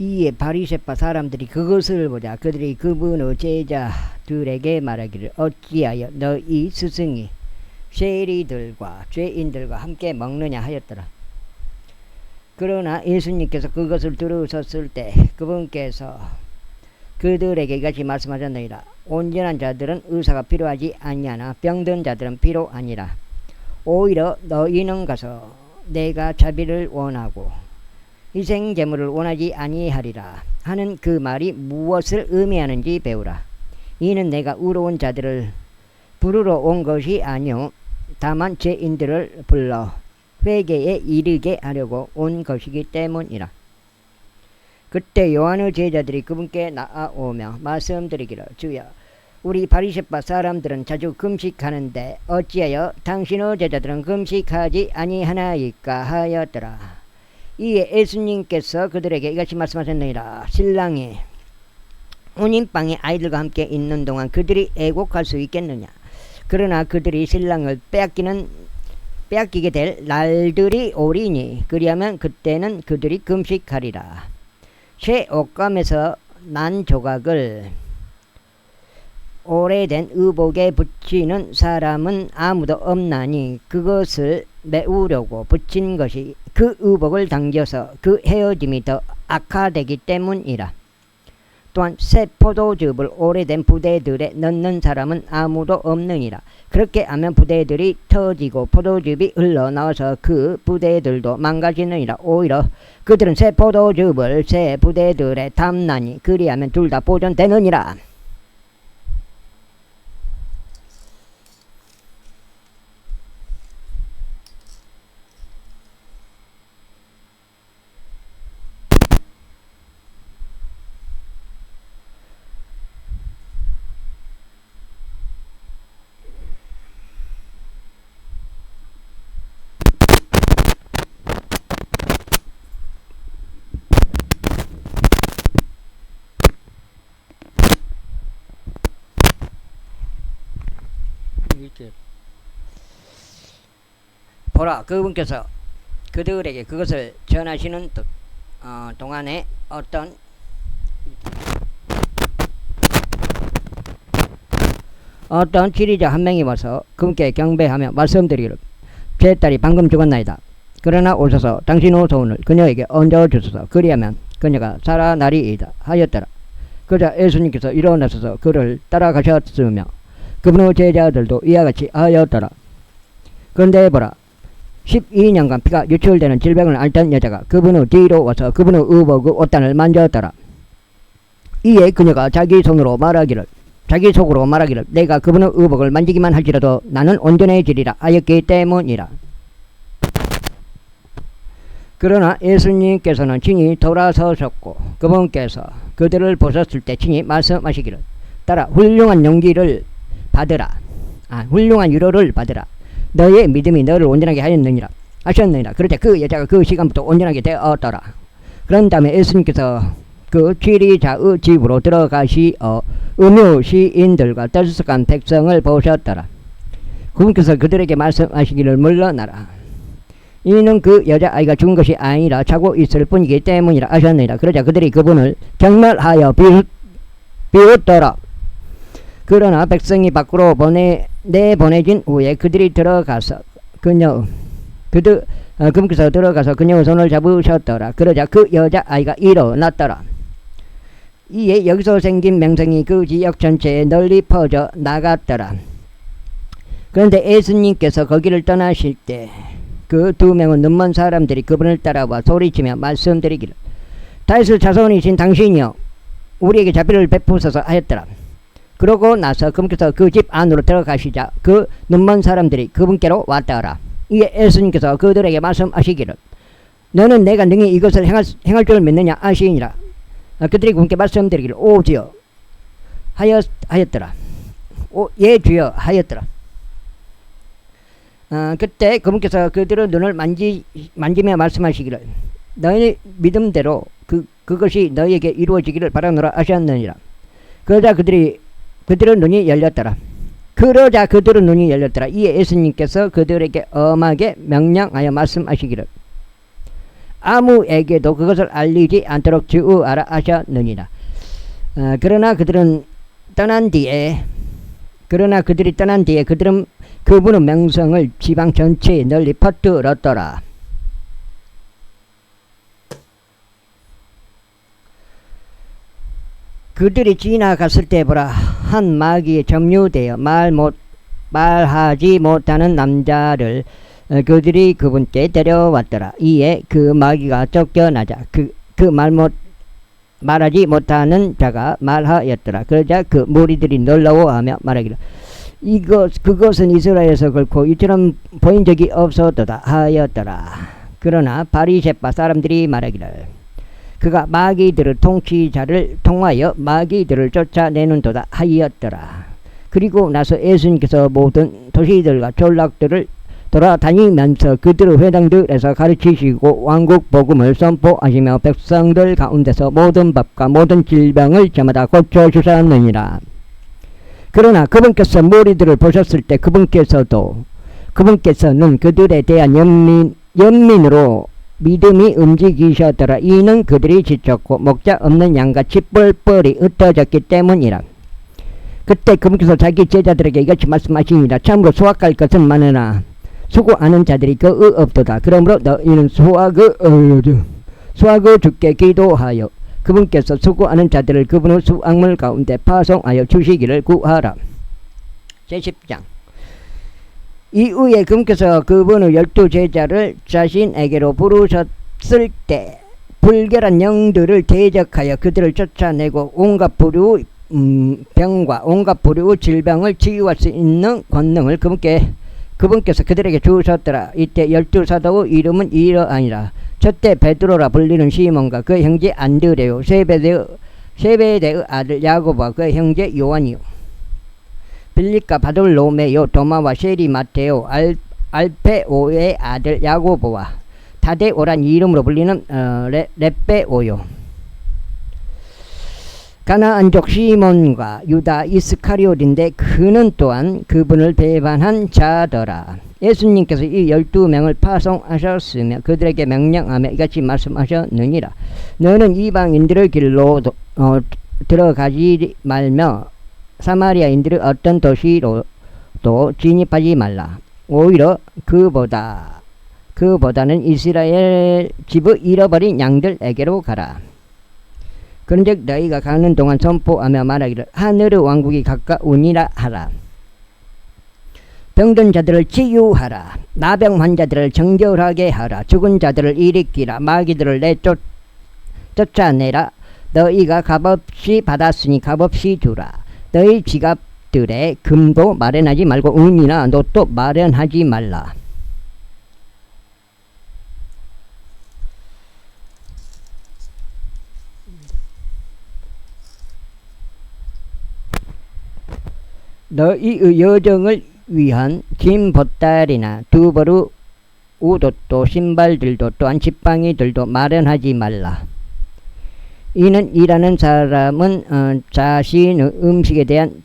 이에 바리새파 사람들이 그것을 보자 그들이 그분의 제자들에게 말하기를 어찌하여 너희 스승이 세리들과 죄인들과 함께 먹느냐 하였더라. 그러나 예수님께서 그것을 들으셨을 때 그분께서 그들에게 이같이 말씀하셨느니라. 온전한 자들은 의사가 필요하지 아니하나 병든 자들은 필요 아니라. 오히려 너희는 가서 내가 자비를 원하고 희생제물을 원하지 아니하리라 하는 그 말이 무엇을 의미하는지 배우라. 이는 내가 의로운 자들을 부르러 온 것이 아니요 다만 죄인들을 불러 회개에 이르게 하려고 온 것이기 때문이라. 그때 요한의 제자들이 그분께 나아오며 말씀드리기를 주여 우리 바리새파 사람들은 자주 금식하는데 어찌하여 당신의 제자들은 금식하지 아니하나이까 하였더라. 이에 예수님께서 그들에게 이같이 말씀하셨느니라. 신랑이 혼인방에 아이들과 함께 있는 동안 그들이 애곡할 수 있겠느냐. 그러나 그들이 신랑을 빼앗기게 될 날들이 오리니 그리하면 그때는 그들이 금식하리라. 새 옷감에서 난 조각을 오래된 의복에 붙이는 사람은 아무도 없나니 그것을 메우려고 붙인 것이 그 의복을 당겨서 그 헤어짐이 더 악화되기 때문이라. 또한 새 포도즙을 오래된 부대들에 넣는 사람은 아무도 없느니라. 그렇게 하면 부대들이 터지고 포도즙이 흘러나와서 그 부대들도 망가지느니라. 오히려 그들은 새 포도즙을 새 부대들에 담나니 그리하면 둘 다 보존되느니라. 보라 그분께서 그들에게 그것을 전하시는 동안에 어떤 지리자 한 명이 와서 그분께 경배하며 말씀드리기를 제 딸이 방금 죽었나이다. 그러나 오셔서 당신의 소원을 그녀에게 얹어주소서. 그리하면 그녀가 살아나리이다 하였더라. 그러자 예수님께서 일어나셔서 그를 따라가셨으며 그분의 제자들도 이와 같이 하였더라. 그런데 보라 12년간 피가 유출되는 질병을 앓던 여자가 그분의 뒤로 와서 그분의 의복의 옷단을 만졌더라. 이에 그녀가 자기 속으로 말하기를 내가 그분의 의복을 만지기만 할지라도 나는 온전해지리라 하였기 때문이라. 그러나 예수님께서는 친히 돌아서셨고 그분께서 그들을 보셨을 때 친히 말씀하시기를 따라 훌륭한 위로를 받으라. 너의 믿음이 너를 온전하게 하셨느니라. 그러자 그 여자가 그 시간부터 온전하게 되었더라. 그런 다음에 예수님께서 그 취리자의 집으로 들어가시어 음유 시인들과 떠들썩한 백성을 보셨더라. 그분께서 그들에게 말씀하시기를 물러나라. 이는 그 여자아이가 죽은 것이 아니라 자고 있을 뿐이기 때문이라 하셨느니라. 그러자 그들이 그분을 경멸하여 비웃더라. 그러나 백성이 밖으로 내보내진 후에 그들이 들어가서 그분께서 들어가서 그녀의 손을 잡으셨더라. 그러자 그 여자아이가 일어났더라. 이에 여기서 생긴 명성이 그 지역 전체에 널리 퍼져 나갔더라. 그런데 예수님께서 거기를 떠나실 때 그 두 명은 눈먼 사람들이 그분을 따라와 소리치며 말씀드리기를 다윗의 자손이신 당신이여 우리에게 자비를 베푸소서 하였더라. 그러고 나서 그분께서 그 집 안으로 들어가시자 그 눈먼 사람들이 그분께로 왔더라. 이에 예수님께서 그들에게 말씀하시기를 너는 내가 능히 이것을 행할 줄 믿느냐 하시니라. 그들이 그분께 말씀드리기를 오 주여 하였더라. 예 주여 하였더라. 그때 그분께서 그들의 눈을 만지며 말씀하시기를 너희 믿음대로 그것이 너희에게 이루어지기를 바라노라 하셨느니라. 그러자 그들의 눈이 열렸더라. 이에 예수님께서 그들에게 엄하게 명령하여 말씀하시기를 아무에게도 그것을 알리지 않도록 주의하라 하셨느니라. 그러나 그들이 떠난 뒤에 그분의 명성을 지방 전체에 널리 퍼뜨렸더라. 그들이 지나갔을 때 보라, 한 마귀에 점유되어 말하지 못하는 남자를 그들이 그분께 데려왔더라. 이에 그 마귀가 쫓겨나자 말하지 못하는 자가 말하였더라. 그러자 그 무리들이 놀라워하며 말하기를, 그것은 이스라엘에서 결코 이처럼 보인 적이 없었도다 하였더라. 그러나 바리새파 사람들이 말하기를, 그가 마귀들의 통치자를 통하여 마귀들을 쫓아내는도다 하였더라. 그리고 나서 예수님께서 모든 도시들과 졸락들을 돌아다니면서 그들의 회당들에서 가르치시고 왕국 복음을 선포하시며 백성들 가운데서 모든 법과 모든 질병을 저마다 고쳐주셨느니라. 그러나 그분께서 무리들을 보셨을 때 그분께서는 그들에 대한 연민으로 믿음이 움직이셨더라. 이는 그들이 지쳤고 목자 없는 양같이 뿔뿔이 흩어졌기 때문이라. 그때 그분께서 자기 제자들에게 이같이 말씀하시니라. 참으로 수확할 것은 많으나 수고하는 자들이 거의 없도다. 그러므로 너희는 수확을 주께 기도하여 그분께서 수고하는 자들을 그분의 수확물 가운데 파송하여 주시기를 구하라. 제10장. 이후에 그분께서 그분의 12제자를 자신에게로 부르셨을 때 불결한 영들을 대적하여 그들을 쫓아내고 온갖 부류의 병과 온갖 부류의 질병을 치유할 수 있는 권능을 그분께서 그들에게 주셨더라. 이때 12사도의 이름은 이러하니라. 첫째 베드로라 불리는 시몬과 그 형제 안드레요, 세베대의 아들 야고보와 그 형제 요한이요, 빌립과 바돌로메요, 도마와 세리 마테오, 알페오의 아들 야고보와 타데오란 이름으로 불리는 렙베오요, 가나안족 시몬과 유다 이스카리옷인데 그는 또한 그분을 배반한 자더라. 예수님께서 이 12명을 파송하셨으며 그들에게 명령하며 이같이 말씀하셨느니라. 너는 이방인들의 길로 들어가지 말며 사마리아인들의 어떤 도시로도 진입하지 말라. 오히려 그보다는 이스라엘 집의 잃어버린 양들에게로 가라. 그런즉 너희가 가는 동안 선포하며 말하기를, 하늘의 왕국이 가까우니라 하라. 병든 자들을 치유하라. 나병 환자들을 정결하게 하라. 죽은 자들을 일으키라. 마귀들을 쫓아내라. 너희가 값없이 받았으니 값없이 주라. 너희 지갑들에 금도 마련하지 말고 은이나 놋도 마련하지 말라. 너희의 여정을 위한 긴 보따리나 두벌의 우옷도 신발들도 또한 지팡이들도 마련하지 말라. 이는 일하는 사람은 자신의 음식에 대한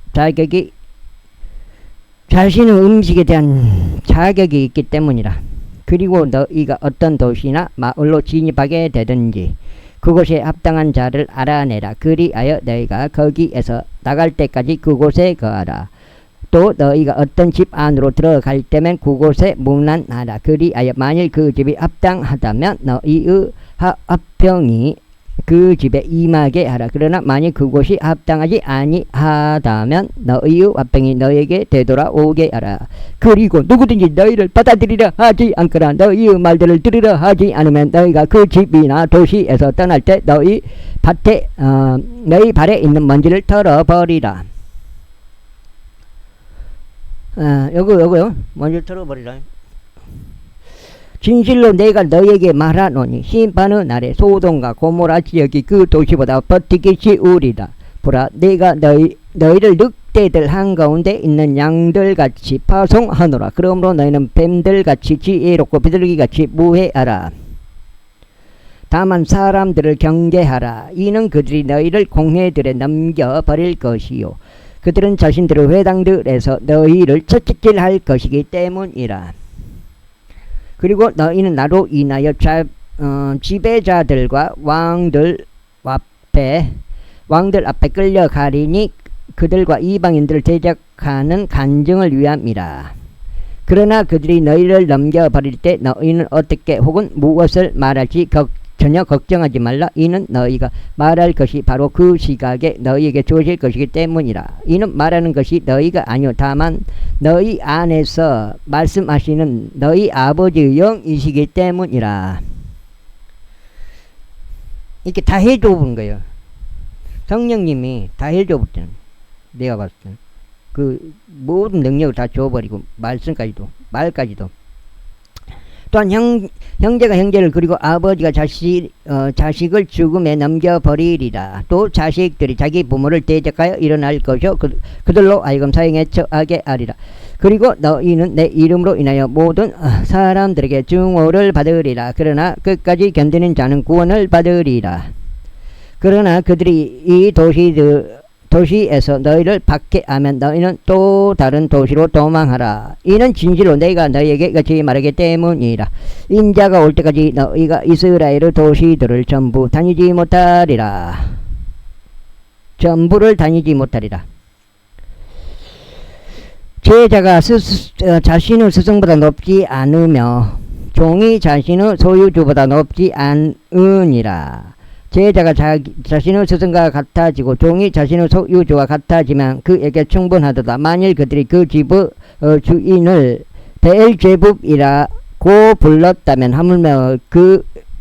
자격이 있기 때문이라. 그리고 너희가 어떤 도시나 마을로 진입하게 되든지 그곳에 합당한 자를 알아내라. 그리하여 너희가 거기에서 나갈 때까지 그곳에 거하라. 또 너희가 어떤 집 안으로 들어갈 때면 그곳에 문안하라. 그리하여 만일 그 집이 합당하다면 너희의 합병이 그 집에 임하게 하라. 그러나 만일 그곳이 합당하지 아니하다면 너희의 합병이 너희에게 되돌아오게 하라. 그리고 누구든지 너희를 받아들이려 하지 않거나 너희의 말들을 들으려 하지 않으면 너희가 그 집이나 도시에서 떠날 때 너희 발에 있는 먼지를 털어버리라. 요거요. 먼지를 털어버리라. 진실로 내가 너희에게 말하노니 심판의 날에 소돔과 고모라 지역이 그 도시보다 버티기 쉬우리라. 보라, 내가 너희를 늑대들 한가운데 있는 양들같이 파송하노라. 그러므로 너희는 뱀들같이 지혜롭고 비둘기같이 무해하라. 다만 사람들을 경계하라. 이는 그들이 너희를 공회들에 넘겨버릴 것이요 그들은 자신들의 회당들에서 너희를 채찍질할 것이기 때문이라. 그리고 너희는 나로 인하여 지배자들과 왕들 앞에 끌려가리니 그들과 이방인들을 대적하는 간증을 위함이라. 그러나 그들이 너희를 넘겨버릴 때 너희는 어떻게 혹은 무엇을 말할지 전혀 걱정하지 말라. 이는 너희가 말할 것이 바로 그 시각에 너희에게 주어질 것이기 때문이라. 이는 말하는 것이 너희가 아니요 다만 너희 안에서 말씀하시는 너희 아버지의 영이시기 때문이라. 이렇게 다 해줘 본 거예요. 성령님이 다 해줘 봤잖아. 내가 봤을 때는 그 모든 능력을 다 줘버리고 말까지도 또한 형제가 형제를 그리고 아버지가 자식을 죽음에 넘겨버리리라. 또 자식들이 자기 부모를 대적하여 일어날 것이요 그들로 하여금 사형에 처하게 하리라. 그리고 너희는 내 이름으로 인하여 모든 사람들에게 증오를 받으리라. 그러나 끝까지 견디는 자는 구원을 받으리라. 그러나 그들이 이 도시에서 너희를 박해하면 너희는 또 다른 도시로 도망하라. 이는 진실로 내가 너희에게 같이 말하기 때문이라. 인자가 올 때까지 너희가 이스라엘의 도시들을 전부 다니지 못하리라. 전부를 다니지 못하리라. 제자가 자신의 스승보다 높지 않으며 종이 자신의 소유주보다 높지 않으니라. 제자가 자신의 스승과 같아지고 종이 자신의 소유주와 같아지면 그에게 충분하도다. 만일 그들이 그 집의 주인을 베엘제붑이라고 불렀다면 하물며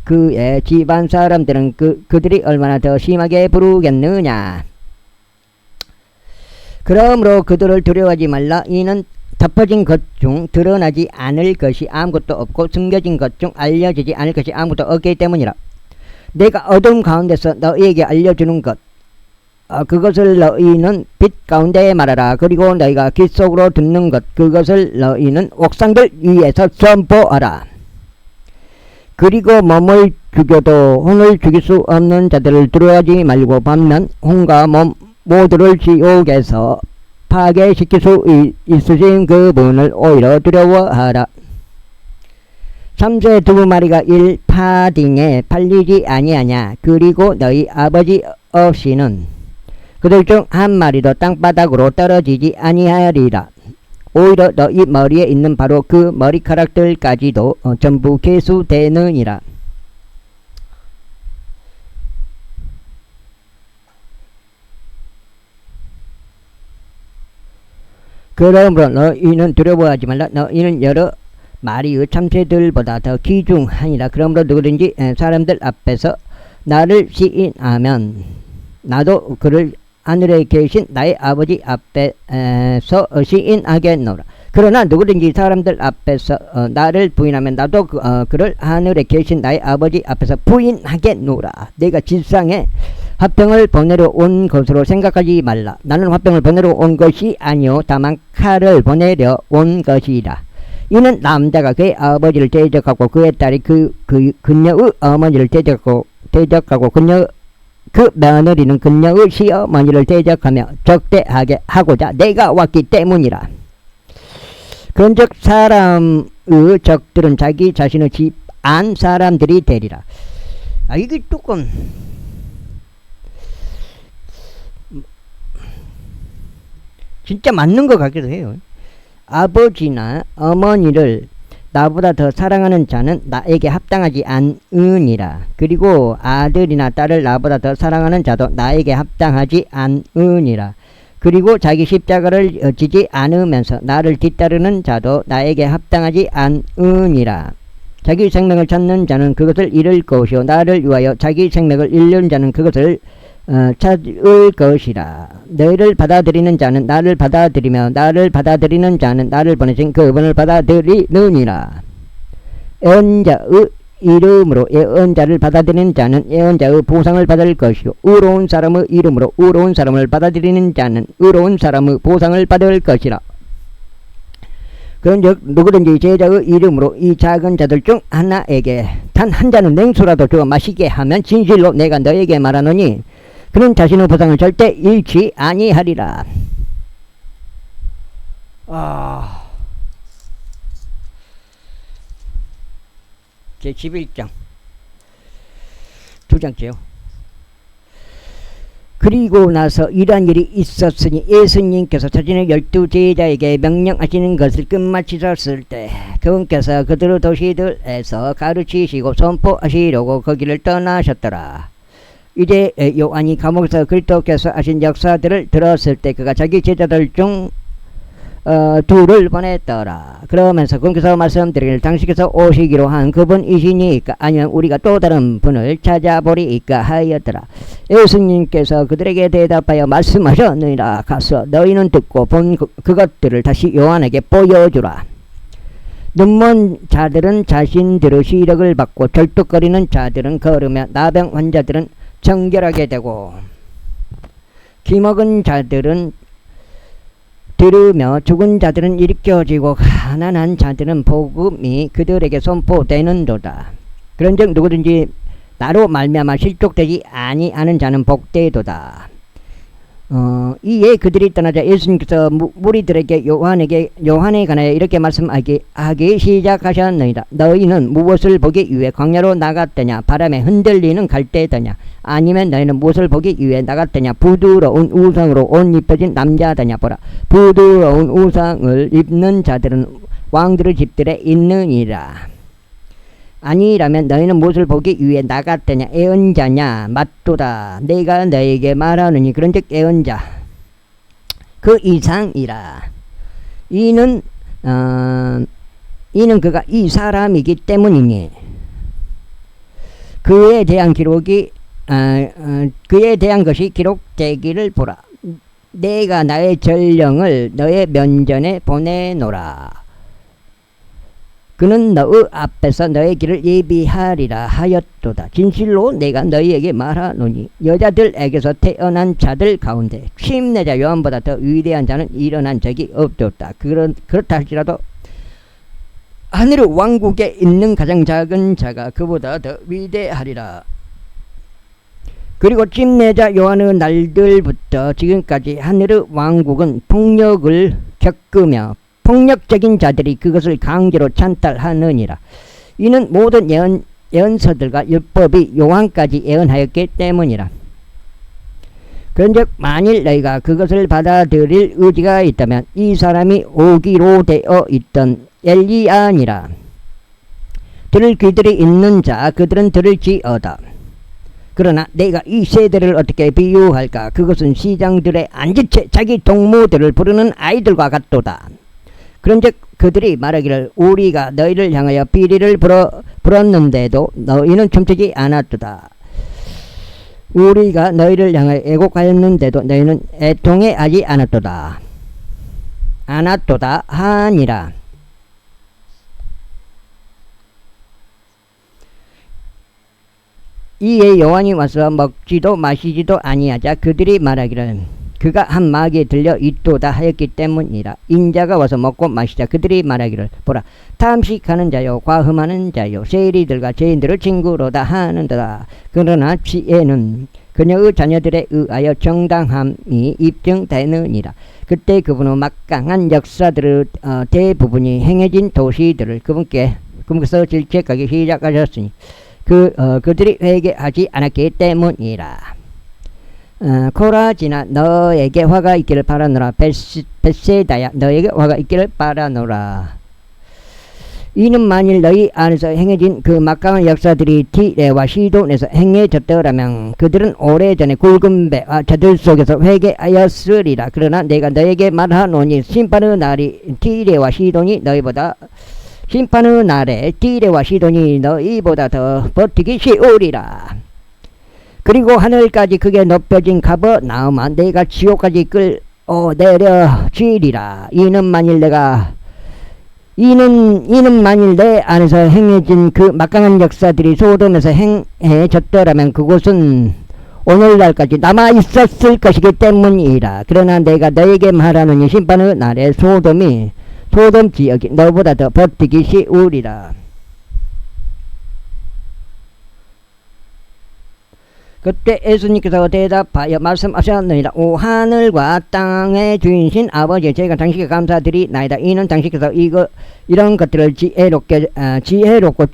그의 집안 사람들은 그들이 얼마나 더 심하게 부르겠느냐. 그러므로 그들을 두려워하지 말라. 이는 덮어진 것 중 드러나지 않을 것이 아무것도 없고 숨겨진 것 중 알려지지 않을 것이 아무것도 없기 때문이라. 내가 어둠 가운데서 너희에게 알려주는 것 그것을 너희는 빛 가운데 말하라. 그리고 너희가 귀 속으로 듣는 것 그것을 너희는 옥상들 위에서 선포하라. 그리고 몸을 죽여도 혼을 죽일 수 없는 자들을 두려워하지 말고 반면 혼과 몸 모두를 지옥에서 파괴시킬 수 있으신 그분을 오히려 두려워하라. 참새 2마리가 1파딩에 팔리지 아니하냐. 그리고 너희 아버지 없이는 그들 중 1마리도 땅바닥으로 떨어지지 아니하리라. 오히려 너희 머리에 있는 바로 그 머리카락들까지도 전부 계수되느니라. 그러므로 너희는 두려워하지 말라. 너희는 여러 마리의 참새들보다 더 귀중하니라. 그러므로 누구든지 사람들 앞에서 나를 시인하면 나도 그를 하늘에 계신 나의 아버지 앞에서 시인하겠노라. 그러나 누구든지 사람들 앞에서 나를 부인하면 나도 그를 하늘에 계신 나의 아버지 앞에서 부인하겠노라. 내가 지상에 화병을 보내러 온 것으로 생각하지 말라. 나는 화병을 보내러 온 것이 아니요 다만 칼을 보내려 온 것이라. 이는 남자가 그의 아버지를 대적하고 그의 딸이 그녀의 어머니를 대적하고 그 며느리는 그녀의 시어머니를 대적하며 적대하게 하고자 내가 왔기 때문이라. 그런즉 사람의 적들은 자기 자신의 집 안 사람들이 되리라. 이게 조금 진짜 맞는 것 같기도 해요. 아버지나 어머니를 나보다 더 사랑하는 자는 나에게 합당하지 않으니라. 그리고 아들이나 딸을 나보다 더 사랑하는 자도 나에게 합당하지 않으니라. 그리고 자기 십자가를 지지 않으면서 나를 뒤따르는 자도 나에게 합당하지 않으니라. 자기 생명을 찾는 자는 그것을 잃을 것이요 나를 위하여 자기 생명을 잃는 자는 그것을 찾을 것이라. 너희를 받아들이는 자는 나를 받아들이며 나를 받아들이는 자는 나를 보내신 그분을 받아들이느니라. 예언자의 이름으로 예언자를 받아들이는 자는 예언자의 보상을 받을 것이요 의로운 사람의 이름으로 의로운 사람을 받아들이는 자는 의로운 사람의 보상을 받을 것이라. 그런즉 누구든지 제자의 이름으로 이 작은 자들 중 하나에게 단 한 잔의 냉수라도 주어 마시게 하면 진실로 내가 너에게 말하노니 그는 자신의 보상을 절대 잃지 아니하리라. 제11장 두 장째요. 그리고 나서 이러한 일이 있었으니 예수님께서 자신의 12제자에게 명령하시는 것을 끝마치셨을 때 그분께서 그들의 도시들에서 가르치시고 선포하시려고 거기를 떠나셨더라. 이제 요한이 감옥에서 그리스도께서 하신 역사들을 들었을 때 그가 자기 제자들 중 둘을 보냈더라. 그러면서 그분께서 말씀드리기를 당신께서 오시기로 한 그분이시니까 아니면 우리가 또 다른 분을 찾아보리이까 하였더라. 예수님께서 그들에게 대답하여 말씀하셨느니라. 가서 너희는 듣고 본 그것들을 다시 요한에게 보여주라. 눈먼 자들은 자신들의 시력을 받고 절뚝거리는 자들은 걸으며 나병 환자들은 정결하게 되고 기먹은 자들은 들으며 죽은 자들은 일으켜지고 가난한 자들은 복음이 그들에게 선포되는도다. 그런즉 누구든지 나로 말미암아 실족되지 아니하는 자는 복되도다. 이에 그들이 떠나자 예수님께서 무리들에게 요한에 관하여 이렇게 말씀하기 시작하셨느니라. 너희는 무엇을 보기 위해 광야로 나갔더냐? 바람에 흔들리는 갈대더냐? 아니면 너희는 무엇을 보기 위해 나갔더냐? 부드러운 우상으로 옷 입혀진 남자더냐? 보라, 부드러운 우상을 입는 자들은 왕들의 집들에 있느니라. 아니라면 너희는 무엇을 보기 위해 나갔더냐? 애언자냐? 맞도다. 내가 너에게 말하느니 그런즉 애언자 그 이상이라. 이는 그가 이 사람이기 때문이니 그에 대한 것이 기록되기를 보라. 내가 나의 전령을 너의 면전에 보내노라. 그는 너의 앞에서 너의 길을 예비하리라 하였도다. 진실로 내가 너희에게 말하노니 여자들에게서 태어난 자들 가운데 침례자 요한보다 더 위대한 자는 일어난 적이 없었다. 그렇다 할지라도 하늘의 왕국에 있는 가장 작은 자가 그보다 더 위대하리라. 그리고 침례자 요한의 날들부터 지금까지 하늘의 왕국은 폭력을 겪으며 폭력적인 자들이 그것을 강제로 찬탈하느니라. 이는 모든 예언서들과 율법이 요한까지 예언하였기 때문이라. 그런즉 만일 너희가 그것을 받아들일 의지가 있다면 이 사람이 오기로 되어 있던 엘리야니라. 들을 귀들이 있는 자 그들은 들을지어다. 그러나 내가 이 세대를 어떻게 비유할까? 그것은 시장들의 안지채 자기 동무들을 부르는 아이들과 같도다. 그런즉 그들이 말하기를 우리가 너희를 향하여 비리를 불었는데도 너희는 춤추지 않았도다. 우리가 너희를 향하여 애곡하였는데도 너희는 애통해하지 않았도다 하니라. 이에 요한이 와서 먹지도 마시지도 아니하자 그들이 말하기를 그가 한 마귀에 들려 있도다 하였기 때문이라. 인자가 와서 먹고 마시자 그들이 말하기를 보라, 탐식하는 자요 과음하는 자요 세리들과 죄인들을 친구로다 하는도다. 그러나 지혜는 그녀의 자녀들에 의하여 정당함이 입증되느니라. 그때 그분의 막강한 역사들의 대부분이 행해진 도시들을 그분께서 질책하기 시작하셨으니 그들이 회개하지 않았기 때문이라. 코라지나 너에게 화가 있기를 바라노라. 벳세다야 너에게 화가 있기를 바라노라. 이는 만일 너희 안에서 행해진 그 막강한 역사들이 티레와 시돈에서 행해졌더라면 그들은 오래전에 굵은 배와 저들 속에서 회개하였으리라. 그러나 내가 너에게 말하노니 심판의 날에 티레와 시돈이 너희보다 더 버티기 쉬우리라. 그리고 하늘까지 크게 높여진 가버나움아 내가 지옥까지 끌어내려지리라. 이는 만일 내 안에서 행해진 그 막강한 역사들이 소돔에서 행해졌더라면 그곳은 오늘날까지 남아있었을 것이기 때문이라. 그러나 내가 너에게 말하노니 심판의 날에 소돔 지역이 너보다 더 버티기 쉬우리라. 그때 예수님께서 대답하여 말씀하셨느니라. 오 하늘과 땅의 주인신 아버지, 제가 당신께 감사드리나이다. 이는 당신께서 이런 것들을 지혜롭고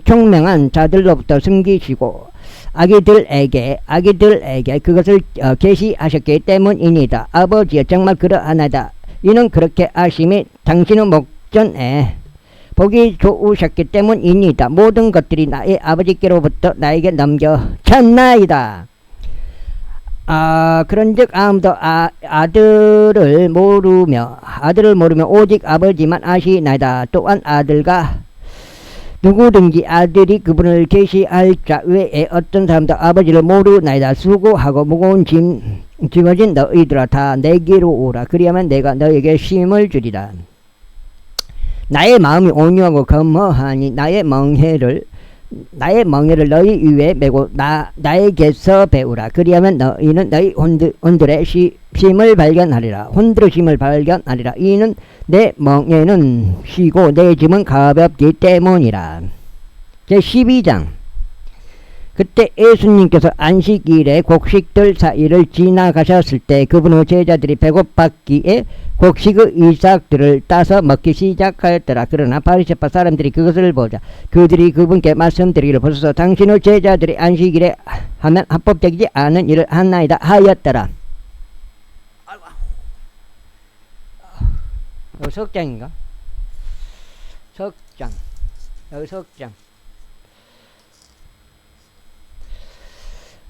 총명한 자들로부터 숨기시고 아기들에게 그것을 계시하셨기 때문이니다. 아버지여, 정말 그러하나이다. 이는 그렇게 하심이 당신의 목전에 보기 좋으셨기 때문입니다. 모든 것들이 나의 아버지께로부터 나에게 넘겨졌나이다. 그런즉 아무도 아들을 모르며 오직 아버지만 아시나이다. 또한 아들과 누구든지 아들이 그분을 계시할 자 외에 어떤 사람도 아버지를 모르나이다. 수고하고 무거운 짐 짊어진 너희들아, 다 내게로 오라. 그리하면 내가 너에게 쉼을 주리라. 나의 마음이 온유하고 겸허하니 나의 멍에를 너희 위에 메고 나에게서 배우라. 그리하면 너희는 너희 혼들의 쉼을 발견하리라. 이는 내 멍에는 쉬고 내 짐은 가볍기 때문이라. 제12장. 그때 예수님께서 안식일에 곡식들 사이를 지나가셨을 때 그분의 제자들이 배고팠기에 곡식의 이삭들을 따서 먹기 시작하였더라. 그러나 바리새파 사람들이 그것을 보자 그들이 그분께 말씀드리기를, 보소서, 당신의 제자들이 안식일에 하면 합법적이지 않은 일을 하나이다 하였더라. 석장인가? 석장.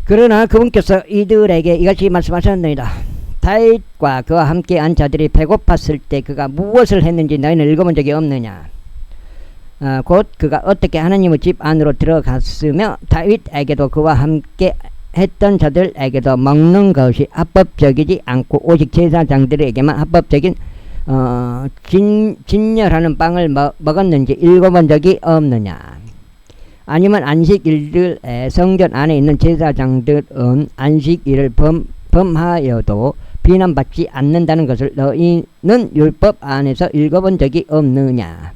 그러나 그분께서 이들에게 이같이 말씀하셨느니라. 다윗과 그와 함께 한 자들이 배고팠을 때 그가 무엇을 했는지 너희는 읽어본 적이 없느냐. 곧 그가 어떻게 하나님의 집 안으로 들어갔으며 다윗에게도 그와 함께 했던 자들에게도 먹는 것이 합법적이지 않고 오직 제사장들에게만 합법적인 진열하는 빵을 먹었는지 읽어본 적이 없느냐. 아니면 안식일들에 성전 안에 있는 제사장들은 안식일을 범하여도 비난받지 않는다는 것을 너희는 율법 안에서 읽어본 적이 없느냐.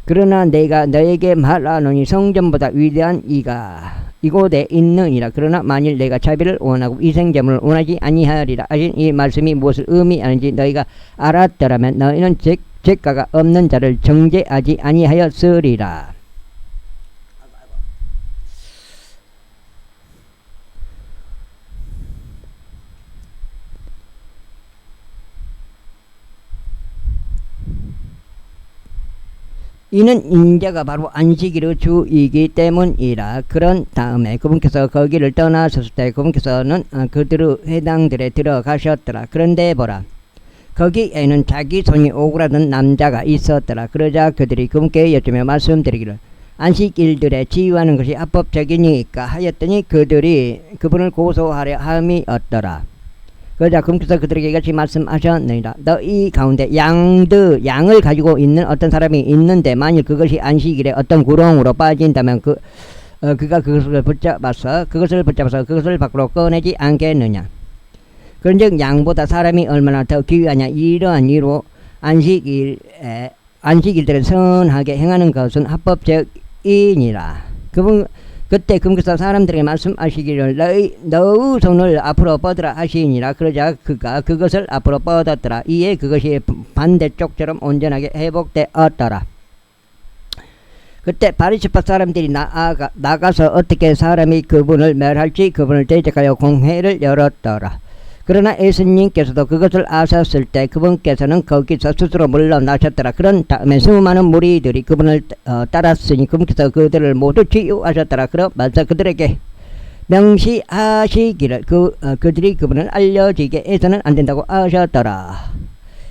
그러나 내가 너에게 말하노니 성전보다 위대한 이가 이곳에 있느니라. 그러나 만일 내가 자비를 원하고 희생제물을 원하지 아니하리라 하신 이 말씀이 무엇을 의미하는지 너희가 알았더라면 너희는 죄가가 없는 자를 정죄하지 아니하였으리라. 이는 인자가 바로 안식일의 주이기 때문이라. 그런 다음에 그분께서 거기를 떠나셨을 때 그분께서는 그들의 회당들에 들어가셨더라. 그런데 보라, 거기에는 자기 손이 오그라든 남자가 있었더라. 그러자 그들이 그분께 여쭈며 말씀드리기를, 안식일들에 치유하는 것이 합법적이니까 하였더니 그들이 그분을 고소하려 함이었더라. 그러자 그분께서 그들에게 이같이 말씀하셨느니라. 너희 가운데 양을 가지고 있는 어떤 사람이 있는데 만일 그것이 안식일에 어떤 구렁으로 빠진다면 그가 그것을 붙잡아서 그것을 밖으로 꺼내지 않겠느냐. 그런즉 양보다 사람이 얼마나 더 귀하냐. 이러한 이유로 안식일들을 선하게 행하는 것은 합법적이니라. 그때 그분께서 사람들에게 말씀하시기를, 너의 손을 앞으로 뻗으라 하시니라. 그러자 그가 그것을 앞으로 뻗었더라. 이에 그것이 반대쪽처럼 온전하게 회복되었더라. 그때 바리새파 사람들이 나가서 어떻게 사람이 그분을 멸할지 그분을 대적하여 공회를 열었더라. 그러나 예수님께서도 그것을 아셨을 때 그분께서는 거기서 스스로 물러나셨더라. 그런 다음에 수많은 무리들이 그분을 따랐으니 그분께서 그들을 모두 치유하셨더라. 그러면서 그들에게 명시하시기를 그들이 그분을 알려지게 해서는 안 된다고 하셨더라.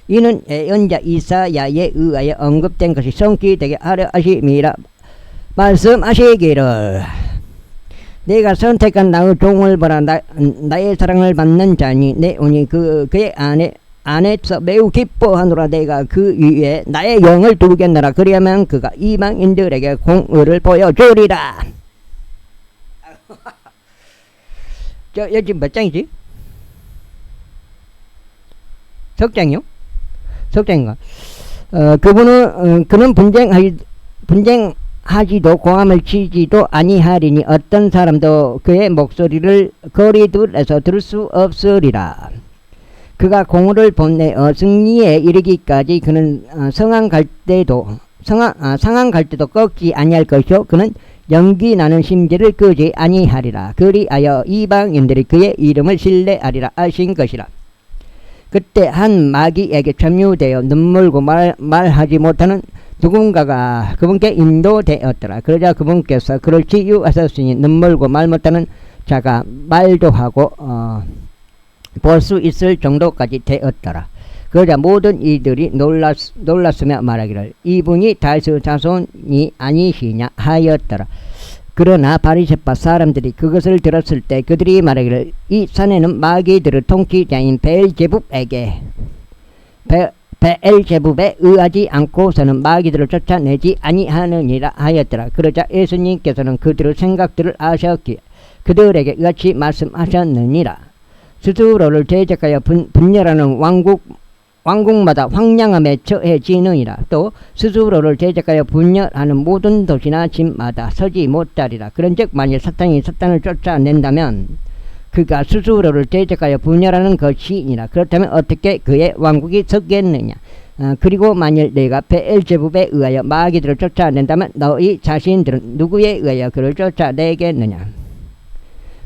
이는 예언자 이사야에 의하여 언급된 것이 성취되게 하려 하심이라 말씀하시기를, 내가 선택한 나의 종을 보라. 나의 사랑을 받는 자니 내 온이 그의 안에서 매우 기뻐하노라. 내가 그 위에 나의 영을 두겠노라. 그리하면 그가 이방인들에게 공의를 보여주리라. 여기 몇 장이지? 석장이요? 석장인가? 그는 하지도 고함을 치지도 아니하리니 어떤 사람도 그의 목소리를 거리둘에서 들을 수 없으리라. 그가 공을 본내어 승리에 이르기까지 그는 상한 갈 때도 꺾지 아니할 것이요 그는 연기 나는 심지를 끄지 아니하리라. 그리하여 이방인들이 그의 이름을 신뢰하리라 하신 것이라. 그때 한 마귀에게 점유되어 눈물고 말하지 못하는 누군가가 그분께 인도되었더라. 그러자 그분께서 그를 치유하셨으니 눈물고 말 못하는 자가 말도 하고 볼 수 있을 정도까지 되었더라. 그러자 모든 이들이 놀랐으며 말하기를 이분이 다윗의 자손이 아니시냐 하였더라. 그러나 바리새파 사람들이 그것을 들었을 때 그들이 말하기를 이 산에는 마귀들의 통치자인 베엘제붑에 의하지 않고서는 마귀들을 쫓아내지 아니하느니라 하였더라. 그러자 예수님께서는 그들의 생각들을 아셨기에 그들에게 이같이 말씀하셨느니라. 스스로를 대적하여 분열하는 왕국마다 황량함에 처해지느니라. 또 스스로를 대적하여 분열하는 모든 도시나 집마다 서지 못하리라. 그런즉 만일 사탄이 사탄을 쫓아낸다면 그가 스스로를 대적하여 분열하는 것이니라. 그렇다면 어떻게 그의 왕국이 서겠느냐. 그리고 만일 내가 베엘제붑에 의하여 마귀들을 쫓아낸다면 너희 자신들은 누구에 의하여 그를 쫓아내겠느냐.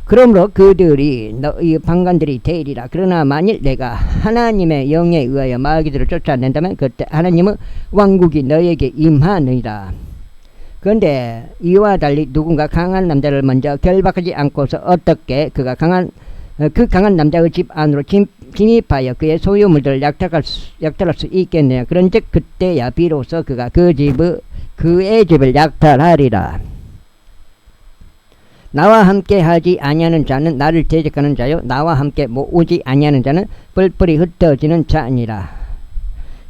그러므로 그들이 너희 방관들이 되리라. 그러나 만일 내가 하나님의 영에 의하여 마귀들을 쫓아낸다면 그때 하나님의 왕국이 너에게 임하느니라. 그런데 이와 달리 누군가 강한 남자를 먼저 결박하지 않고서 어떻게 그 강한 남자의 집 안으로 침입하여 그의 소유물들을 약탈할 수 있겠느냐. 그런즉 그때야 비로소 그가 그의 집을 약탈하리라. 나와 함께 하지 아니하는 자는 나를 대적하는 자요 나와 함께 모으지 아니하는 자는 뿔뿔이 흩어지는 자니라.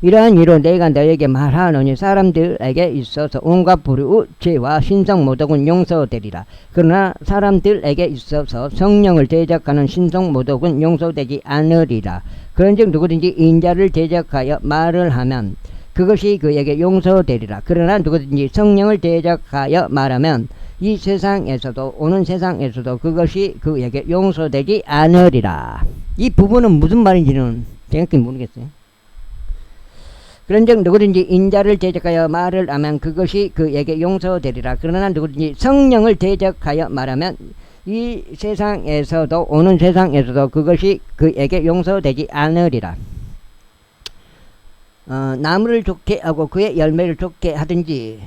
이러한 이로 내가 너에게 말하노니 사람들에게 있어서 온갖 불의 죄와 신성 모독은 용서되리라. 그러나 사람들에게 있어서 성령을 대적하는 신성 모독은 용서되지 않으리라. 그런즉 누구든지 인자를 대적하여 말을 하면 그것이 그에게 용서되리라. 그러나 누구든지 성령을 대적하여 말하면 이 세상에서도 오는 세상에서도 그것이 그에게 용서되지 않으리라. 이 부분은 무슨 말인지는 정확히 모르겠어요. 그런즉 누구든지 인자를 대적하여 말을 하면 그것이 그에게 용서되리라. 그러나 누구든지 성령을 대적하여 말하면 이 세상에서도 오는 세상에서도 그것이 그에게 용서되지 않으리라. 나무를 좋게 하고 그의 열매를 좋게 하든지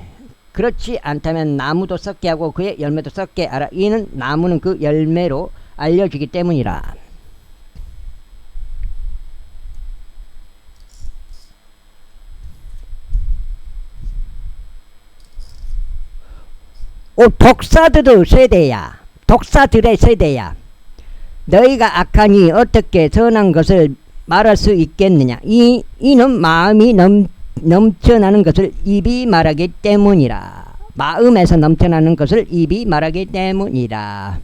그렇지 않다면 나무도 썩게 하고 그의 열매도 썩게 하라. 이는 나무는 그 열매로 알려지기 때문이라. 독사들의 세대야. 너희가 악하니 어떻게 선한 것을 말할 수 있겠느냐. 이는 마음이 넘쳐나는 것을 입이 말하기 때문이라. 마음에서 넘쳐나는 것을 입이 말하기 때문이라.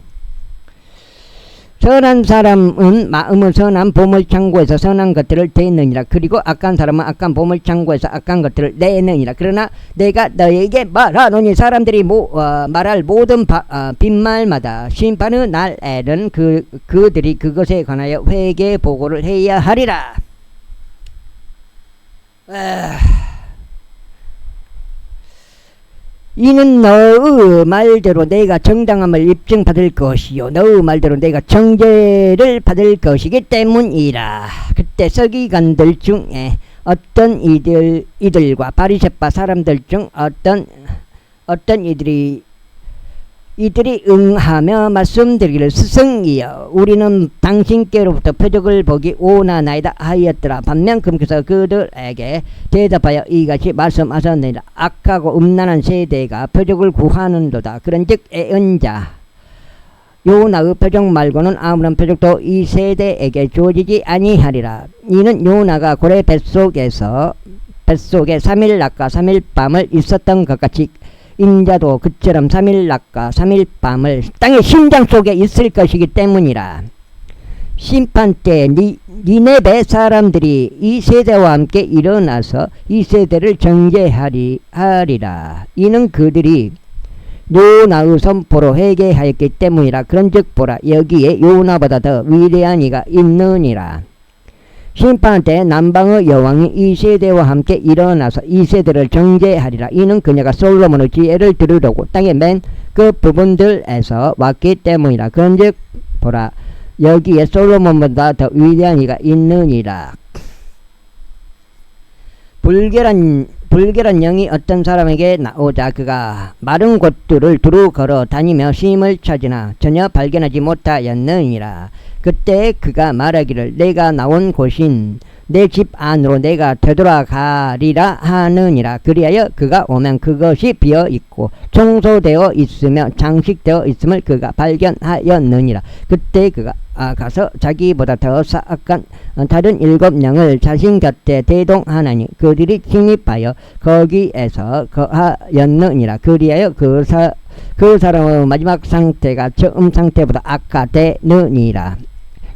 선한 사람은 마음의 선한 보물창고에서 선한 것들을 내느니라. 그리고 악한 사람은 악한 보물창고에서 악한 것들을 내느니라. 그러나 내가 너에게 말하노니 사람들이 말할 모든 빈말마다 심판의 날에는 그들이 그것에 관하여 회개 보고를 해야 하리라. 이는 너의 말대로 내가 정당함을 입증받을 것이요 너의 말대로 내가 정죄를 받을 것이기 때문이라. 그때 서기관들 중에 어떤 이들과 바리새파 사람들 중 어떤 이들이 응하며 말씀드리기를 스승이여 우리는 당신께로부터 표적을 보기 원하나이다 하였더라. 반면 그분께서 그들에게 대답하여 이같이 말씀하셨느니라. 악하고 음란한 세대가 표적을 구하는도다. 그런즉 애언자 요나의 표적 말고는 아무런 표적도 이 세대에게 주어지지 아니하리라. 이는 요나가 고래 뱃속에 3일 낮과 3일 밤을 있었던 것 같이 인자도 그처럼 3일 낮과 3일 밤을 땅의 심장 속에 있을 것이기 때문이라. 심판 때 니네베 사람들이 이 세대와 함께 일어나서 이 세대를 정죄하리라. 이는 그들이 요나의 선포로 회개하였기 때문이라. 그런즉 보라, 여기에 요나보다 더 위대한 이가 있느니라. 심판 때 남방의 여왕이 이 세대와 함께 일어나서 이 세대를 정죄하리라. 이는 그녀가 솔로몬의 지혜를 들으려고 땅의 맨 그 부분들에서 왔기 때문이라. 그런즉 보라, 여기에 솔로몬보다 더 위대한 이가 있느니라. 불결한 영이 어떤 사람에게 나오자 그가 마른 곳들을 두루 걸어 다니며 쉼을 찾으나 전혀 발견하지 못하였느니라. 그때 그가 말하기를, 내가 나온 곳인 내 집 안으로 내가 되돌아가리라 하느니라. 그리하여 그가 오면 그것이 비어있고 청소되어 있으며 장식되어 있음을 그가 발견하였느니라. 그때 그가 가서 자기보다 더 사악한 다른 7영을 자신 곁에 대동하나니 그들이 침입하여 거기에서 거하였느니라. 그리하여 그 사람의 마지막 상태가 처음 상태보다 악화되느니라.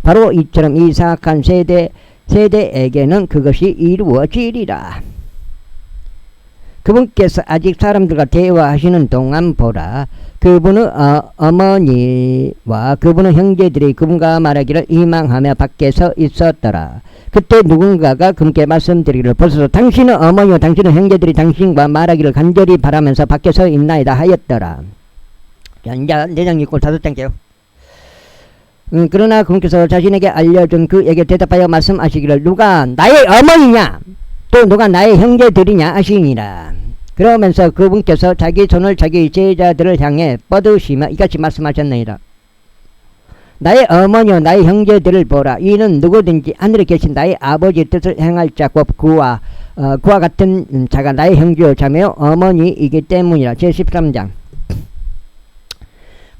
바로 이처럼 이 사악한 세대에게는 그것이 이루어지리라. 그분께서 아직 사람들과 대화하시는 동안 보라, 그분의 어머니와 그분의 형제들이 그분과 말하기를 희망하며 밖에서 있었더라. 그때 누군가가 그분께 말씀드리기를, 벌써 당신의 어머니와 당신의 형제들이 당신과 말하기를 간절히 바라면서 밖에서 있나이다 하였더라. 자, 이제 4장 읽고 5장째요. 그러나 그분께서 자신에게 알려준 그에게 대답하여 말씀하시기를, 누가 나의 어머니냐 또 누가 나의 형제들이냐 하시니라. 그러면서 그분께서 자기 손을 자기 제자들을 향해 뻗으시며 이같이 말씀하셨느니라. 나의 어머니와 나의 형제들을 보라. 이는 누구든지 하늘에 계신 나의 아버지 뜻을 행할 자고 그와 같은 자가 나의 형제요 자매요 어머니이기 때문이라. 제13장.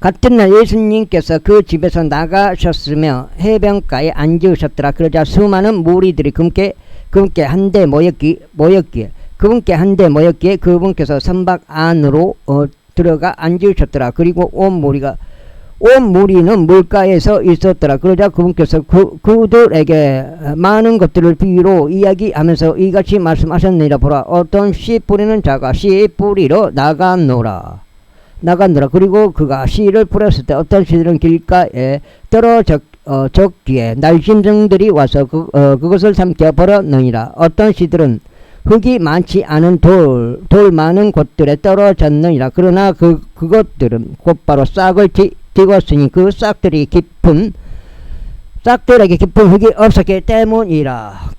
같은 날 예수님께서 그 집에서 나가셨으며 해변가에 앉으셨더라. 그러자 수많은 무리들이 그분께 한데 모였기에 그분께서 선박 안으로 들어가 앉으셨더라. 그리고 온 무리는 물가에서 있었더라. 그러자 그분께서 그들에게 많은 것들을 비유로 이야기하면서 이같이 말씀하셨느니라. 보라, 어떤 씨 뿌리는 자가 씨 뿌리러 나가노라. 그리고 그가 씨를 뿌렸을 때 어떤 씨들은 길가에 떨어졌기에 날짐승들이 와서 그것을 삼켜 버렸느니라. 어떤 씨들은 흙이 많지 않은 돌 많은 곳들에 떨어졌느니라. 그러나 그것들은 곧바로 싹을 틔웠으니 그 싹들에게 깊은 흙이 없었기 때문이라.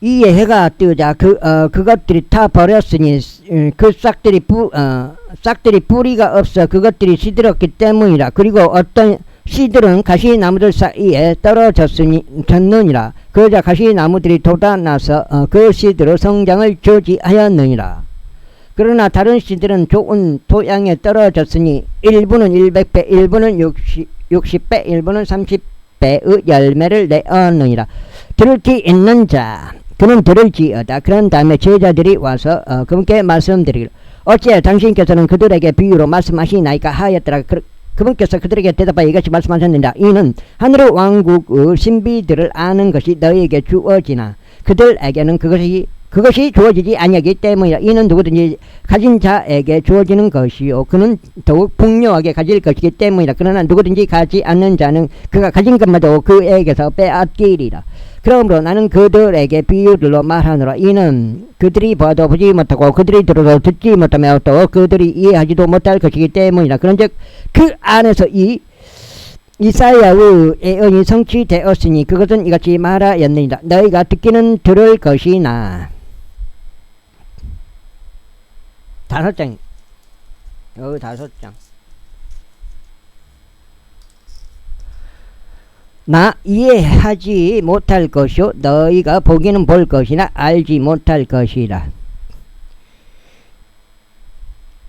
이에 해가 뜨자 그것들이 타 버렸으니 그 싹들이 뿌리가 없어 그것들이 시들었기 때문이라. 그리고 어떤 씨들은 가시나무들 사이에 떨어졌느니라. 그러자 가시나무들이 돋아나서 그 씨들의 성장을 저지하였느니라. 그러나 다른 씨들은 좋은 토양에 떨어졌으니 일부는 100배, 일부는 60배, 일부는 30배의 열매를 내었느니라. 들을 귀 있는 자 그는 들을지어다. 그런 다음에 제자들이 와서 그분께 말씀드리기를, 어찌 당신께서는 그들에게 비유로 말씀하시나이까 하였더라. 그분께서 그들에게 대답하여 이같이 말씀하셨느니라. 이는 하늘의 왕국의 신비들을 아는 것이 너희에게 주어지나 그들에게는 그것이 주어지지 아니하기 때문이라. 이는 누구든지 가진 자에게 주어지는 것이요 그는 더욱 풍요하게 가질 것이기 때문이라. 그러나 누구든지 가지 않는 자는 그가 가진 것마저 그에게서 빼앗기리라. 그러므로 나는 그들에게 비유들로 말하노라. 이는 그들이 봐도 보지 못하고 그들이 들어도 듣지 못하며 또 그들이 이해하지도 못할 것이기 때문이라. 그런즉 그 안에서 이사야의 예언이 성취되었으니 그것은 이같이 말하였느니라. 너희가 듣기는 들을 것이나. 5장. 5장. 나 이해하지 못할 것이요 너희가 보기는 볼 것이나 알지 못할 것이라.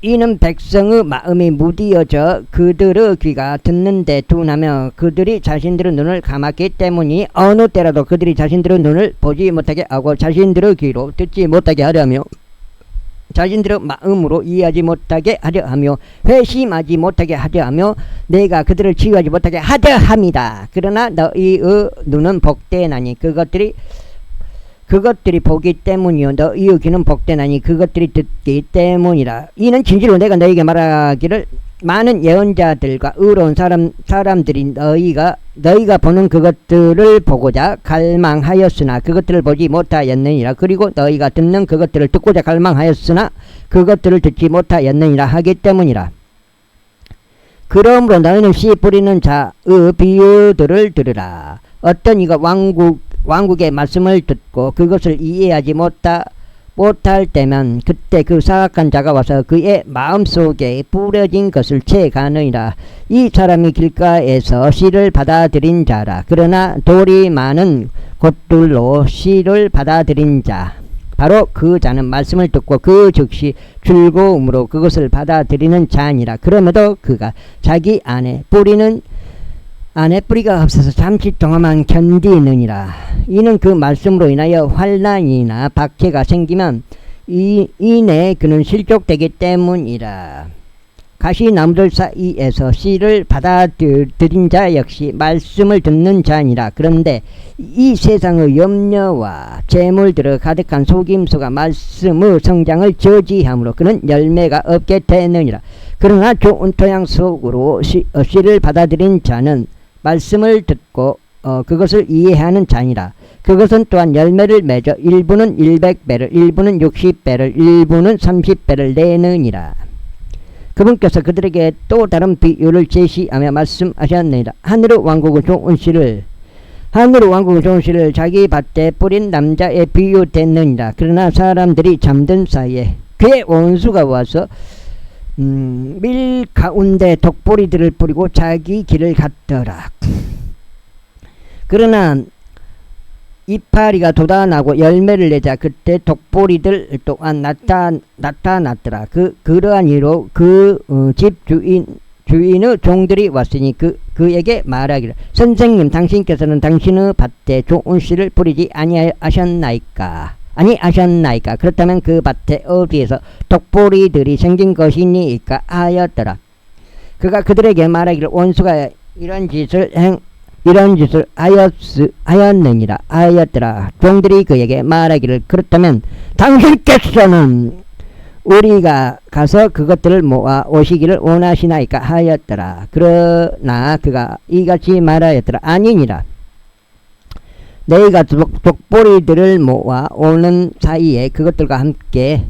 이는 백성의 마음이 무디어져 그들의 귀가 듣는데 둔하며 그들이 자신들의 눈을 감았기 때문이 어느 때라도 그들이 자신들의 눈을 보지 못하게 하고 자신들의 귀로 듣지 못하게 하려며 자신들의 마음으로 이해하지 못하게 하려 하며 회심하지 못하게 하려 하며 내가 그들을 치유하지 못하게 하려 함이다. 그러나 너희의 눈은 복되나니 그것들이 보기 때문이요 너희의 귀는 복되나니 그것들이 듣기 때문이라. 이는 진실로 내가 너희에게 말하기를 많은 예언자들과 의로운 사람들이 너희가 보는 그것들을 보고자 갈망하였으나 그것들을 보지 못하였느니라. 그리고 너희가 듣는 그것들을 듣고자 갈망하였으나 그것들을 듣지 못하였느니라 하기 때문이라. 그러므로 너희는 씨 뿌리는 자의 비유들을 들으라. 어떤 이가 왕국의 말씀을 듣고 그것을 이해하지 못할 때면 그때 그 사악한 자가 와서 그의 마음속에 뿌려진 것을 채가느니라. 이 사람이 길가에서 씨를 받아들인 자라. 그러나 돌이 많은 곳들로 씨를 받아들인 자 바로 그 자는 말씀을 듣고 그 즉시 즐거움으로 그것을 받아들이는 자니라. 그럼에도 그가 자기 안에 뿌리가 없어서 잠시 동안만 견디느니라. 이는 그 말씀으로 인하여 환난이나 박해가 생기면 이내 그는 실족되기 때문이라. 가시나무들 사이에서 씨를 받아들인 자 역시 말씀을 듣는 자니라. 그런데 이 세상의 염려와 재물들을 가득한 속임수가 말씀의 성장을 저지하므로 그는 열매가 없게 되느니라. 그러나 좋은 토양 속으로 씨를 받아들인 자는 말씀을 듣고 그것을 이해하는 자니라. 그것은 또한 열매를 맺어 일부는 100배를 일부는 60배를 일부는 30배를 내느니라. 그분께서 그들에게 또 다른 비유를 제시하며 말씀하셨느니라. 하늘의 왕국은 좋은 씨를 자기 밭에 뿌린 남자에 비유됐느니라. 그러나 사람들이 잠든 사이에 그의 원수가 와서 밀 가운데 독보리들을 뿌리고 자기 길을 갔더라. 그러나 이파리가 돋아나고 열매를 내자 그때 독보리들 또한 나타났더라. 그러한 이로 집 주인의 종들이 왔으니 그에게 말하기를 선생님 당신께서는 당신의 밭에 좋은 씨를 뿌리지 아니하셨나이까? 그렇다면 그 밭에 어디에서 독보리들이 생긴 것이니까 하였더라. 그가 그들에게 말하기를 원수가 이런 짓을 하였더라. 종들이 그에게 말하기를 그렇다면 당신께서는 우리가 가서 그것들을 모아 오시기를 원하시나이까 하였더라. 그러나 그가 이같이 말하였더라. 아니니라. 너희가 독보리들을 모아 오는 사이에 그것들과 함께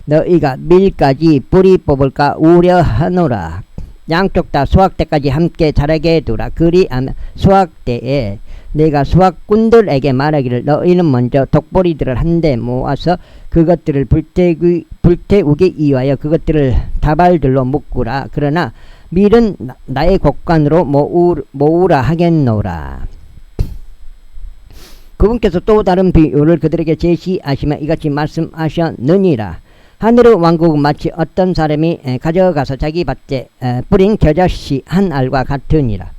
너희가 밀까지 뿌리 뽑을까 우려하노라. 양쪽 다 수확 때까지 함께 자라게 두라. 그리하면 수확 때에 내가 수확꾼들에게 말하기를 너희는 먼저 독보리들을 한데 모아서 그것들을 불태우기 위하여 그것들을 다발들로 묶으라. 그러나 밀은 나의 곡간으로 모으라 하겠노라. 그분께서 또 다른 비유를 그들에게 제시하시며 이같이 말씀하셨느니라. 하늘의 왕국은 마치 어떤 사람이 가져가서 자기 밭에 뿌린 겨자씨 한 알과 같으니라.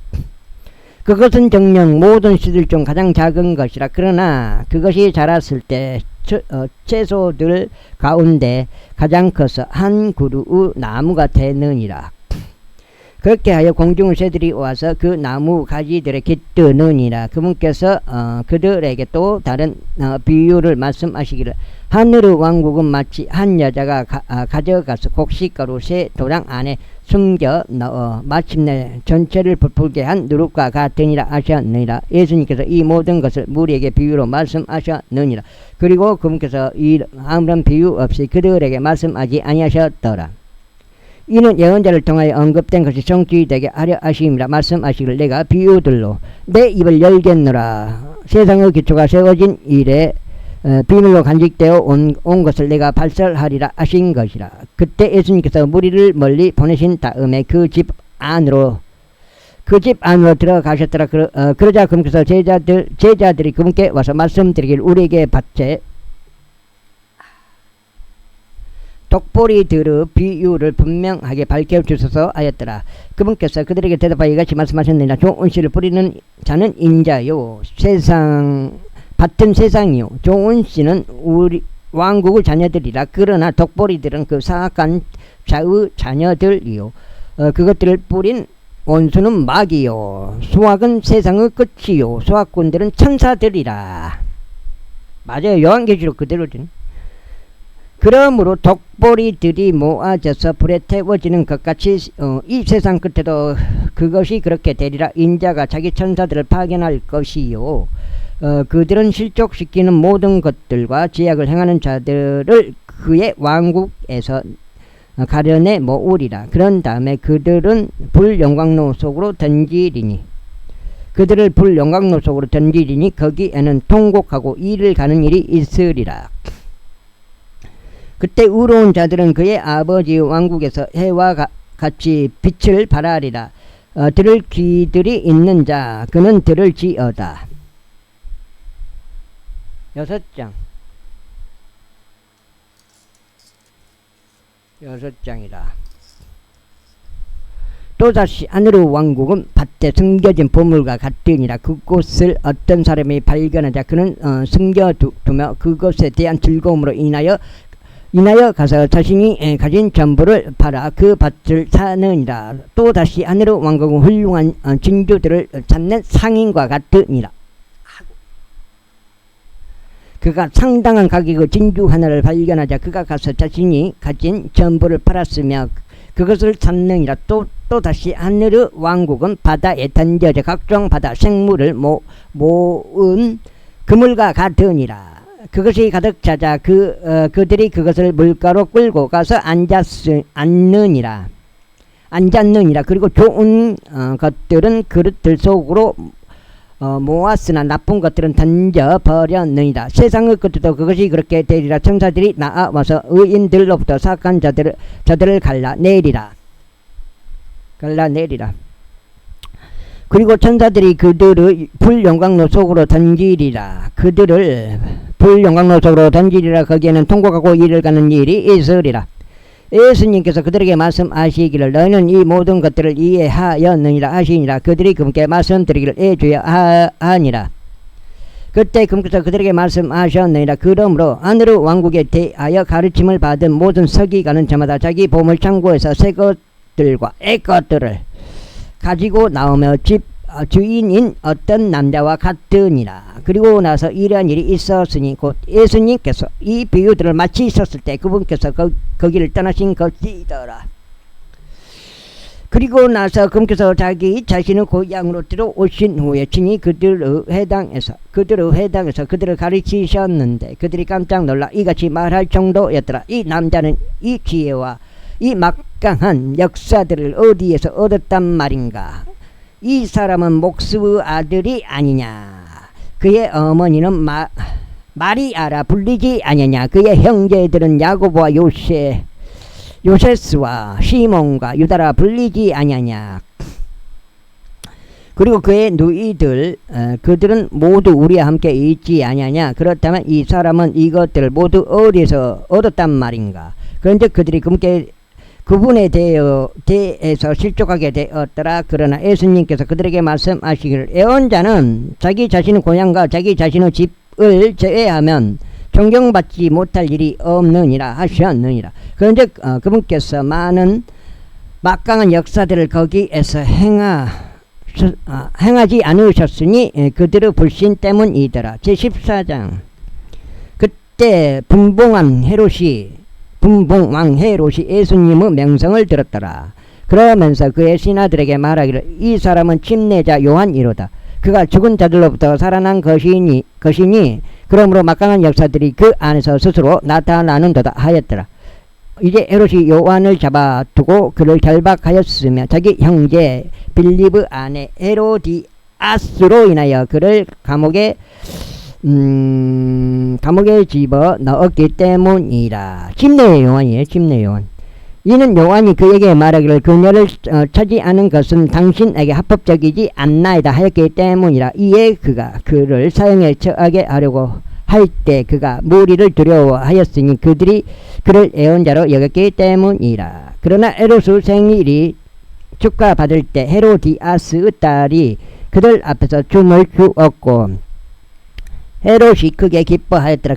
그것은 정녕 모든 씨들 중 가장 작은 것이라. 그러나 그것이 자랐을 때 채소들 가운데 가장 커서 한 그루의 나무가 되느니라. 그렇게 하여 공중의 새들이 와서 그 나무 가지들에 깃드느니라. 그분께서 그들에게 또 다른 비유를 말씀하시기를 하늘의 왕국은 마치 한 여자가 가져가서 곡식가루 새 도랑 안에 숨겨 넣어 마침내 전체를 부풀게 한 누룩과 같으니라 하셨느니라. 예수님께서 이 모든 것을 무리에게 비유로 말씀하셨느니라. 그리고 그분께서 아무런 비유 없이 그들에게 말씀하지 아니하셨더라. 이는 예언자를 통하여 언급된 것이 성취되게 하려 하심이라. 말씀하시기를 내가 비유들로 내 입을 열겠노라. 세상의 기초가 세워진 이래 비밀로 간직되어 온 것을 내가 발설하리라 하신 것이라. 그때 예수님께서 무리를 멀리 보내신 다음에 그 집 안으로 들어가셨더라. 그러자 그분께서 제자들이 그분께 와서 말씀드리길 우리에게 밭에 독보리들의 비유를 분명하게 밝혀주소서 하였더라. 그분께서 그들에게 대답하여 이같이 말씀하셨느니라. 좋은 씨를 뿌리는 자는 인자요 밭은 세상이요 좋은 씨는 왕국의 자녀들이라. 그러나 독보리들은 그 사악한 자의 자녀들이요. 그것들을 뿌린 원수는 마귀요. 수학은 세상의 끝이요. 수학꾼들은 천사들이라. 맞아요. 요한계시록 그대로죠. 그러므로 독보리들이 모아져서 불에 태워지는 것 같이 이 세상 끝에도 그것이 그렇게 되리라. 인자가 자기 천사들을 파견할 것이요. 그들은 실족시키는 모든 것들과 제약을 행하는 자들을 그의 왕국에서 가려내 모으리라. 그런 다음에 그들은 불영광로 속으로 던지리니 그들을 불영광로 속으로 던지리니 거기에는 통곡하고 이를 가는 일이 있으리라. 그때 의로운 자들은 그의 아버지의 왕국에서 해와 같이 빛을 발하리라. 들을 귀들이 있는 자 그는 들을지어다. 6장 6장이라. 또다시 하늘의 왕국은 밭에 숨겨진 보물과 같으니라. 그곳을 어떤 사람이 발견하자 그는 숨겨두며 그것에 대한 즐거움으로 인하여 가서 자신이 가진 전부를 팔아 그 밭을 사느니라. 또다시 하늘의 왕국은 훌륭한 진주들을 찾는 상인과 같으니라. 그가 상당한 가격의 진주 하나를 발견하자 그가 가서 자신이 가진 전부를 팔았으며 그것을 찾느니라. 또다시 하늘의 왕국은 바다에 던져져 각종 바다 생물을 모은 그물과 같으니라. 그것이 가득 차자 그들이 그것을 물가로 끌고 가서 앉느니라. 그리고 좋은 것들은 그릇들 속으로 모았으나 나쁜 것들은 던져버렸느니라. 세상의 끝에도 그것이 그렇게 되리라. 천사들이 나와서 의인들로부터 사악한 자들을 갈라내리라. 그리고 천사들이 그들을 불영광로 속으로 던지리라. 거기에는 통곡하고 이를 가는 일이 있으리라. 예수님께서 그들에게 말씀하시기를 너희는 이 모든 것들을 이해하였느니라 하시니라. 그들이 그분께 말씀드리기를 주여 하니라. 그때 그분께서 그들에게 말씀하셨느니라. 그러므로 하늘의 왕국에 대하여 가르침을 받은 모든 서기가는 저마다 자기 보물 창고에서 새 것들과 애 것들을 가지고 나오며 집 주인인 어떤 남자와 같으니라. 그리고 나서 이러한 일이 있었으니 곧 예수님께서 이 비유들을 마치 있었을 때 그분께서 거기를 떠나신 것이더라. 그리고 나서 그분께서 자기 자신의 고향으로 들어오신 후에 친히 그들의 회당에서 그들을 가르치셨는데 그들이 깜짝 놀라 이같이 말할 정도였더라. 이 남자는 이 기회와 이 막강한 역사들을 어디에서 얻었단 말인가? 이 사람은 목수의 아들이 아니냐? 그의 어머니는 마리아라 불리지 아니냐? 그의 형제들은 야고보와 요세스와 시몬과 유다라 불리지 아니냐? 그리고 그의 누이들 그들은 모두 우리와 함께 있지 아니냐? 그렇다면 이 사람은 이것들을 모두 어디서 얻었단 말인가? 그런데 그들이 그분에 대해서 실족하게 되었더라. 그러나 예수님께서 그들에게 말씀하시기를 애언자는 자기 자신의 고향과 자기 자신의 집을 제외하면 존경받지 못할 일이 없느니라 하셨느니라. 그런데 그분께서 많은 막강한 역사들을 거기에서 행하지 않으셨으니 그들의 불신 때문이더라. 제14장. 그때 분봉왕 헤롯이 예수님의 명성을 들었더라. 그러면서 그의 신하들에게 말하기를 이 사람은 침례자 요한이로다. 그가 죽은 자들로부터 살아난 것이니 그러므로 막강한 역사들이 그 안에서 스스로 나타나는도다 하였더라. 이제 헤롯이 요한을 잡아두고 그를 결박하였으며 자기 형제 빌립의 아내 헤로디아스로 인하여 그를 감옥에 집어 넣었기 때문이라. 침례 요한이에요. 침례 요한. 이는 요한이 그에게 말하기를 그녀를 차지하는 것은 당신에게 합법적이지 않나이다 하였기 때문이라. 이에 그가 그를 사형에 처하게 하려고 할 때 그가 무리를 두려워하였으니 그들이 그를 애언자로 여겼기 때문이라. 그러나 헤롯의 생일이 축하받을 때 헤로디아스의 딸이 그들 앞에서 춤을 추었고 헤롯이 크게 기뻐하였더라.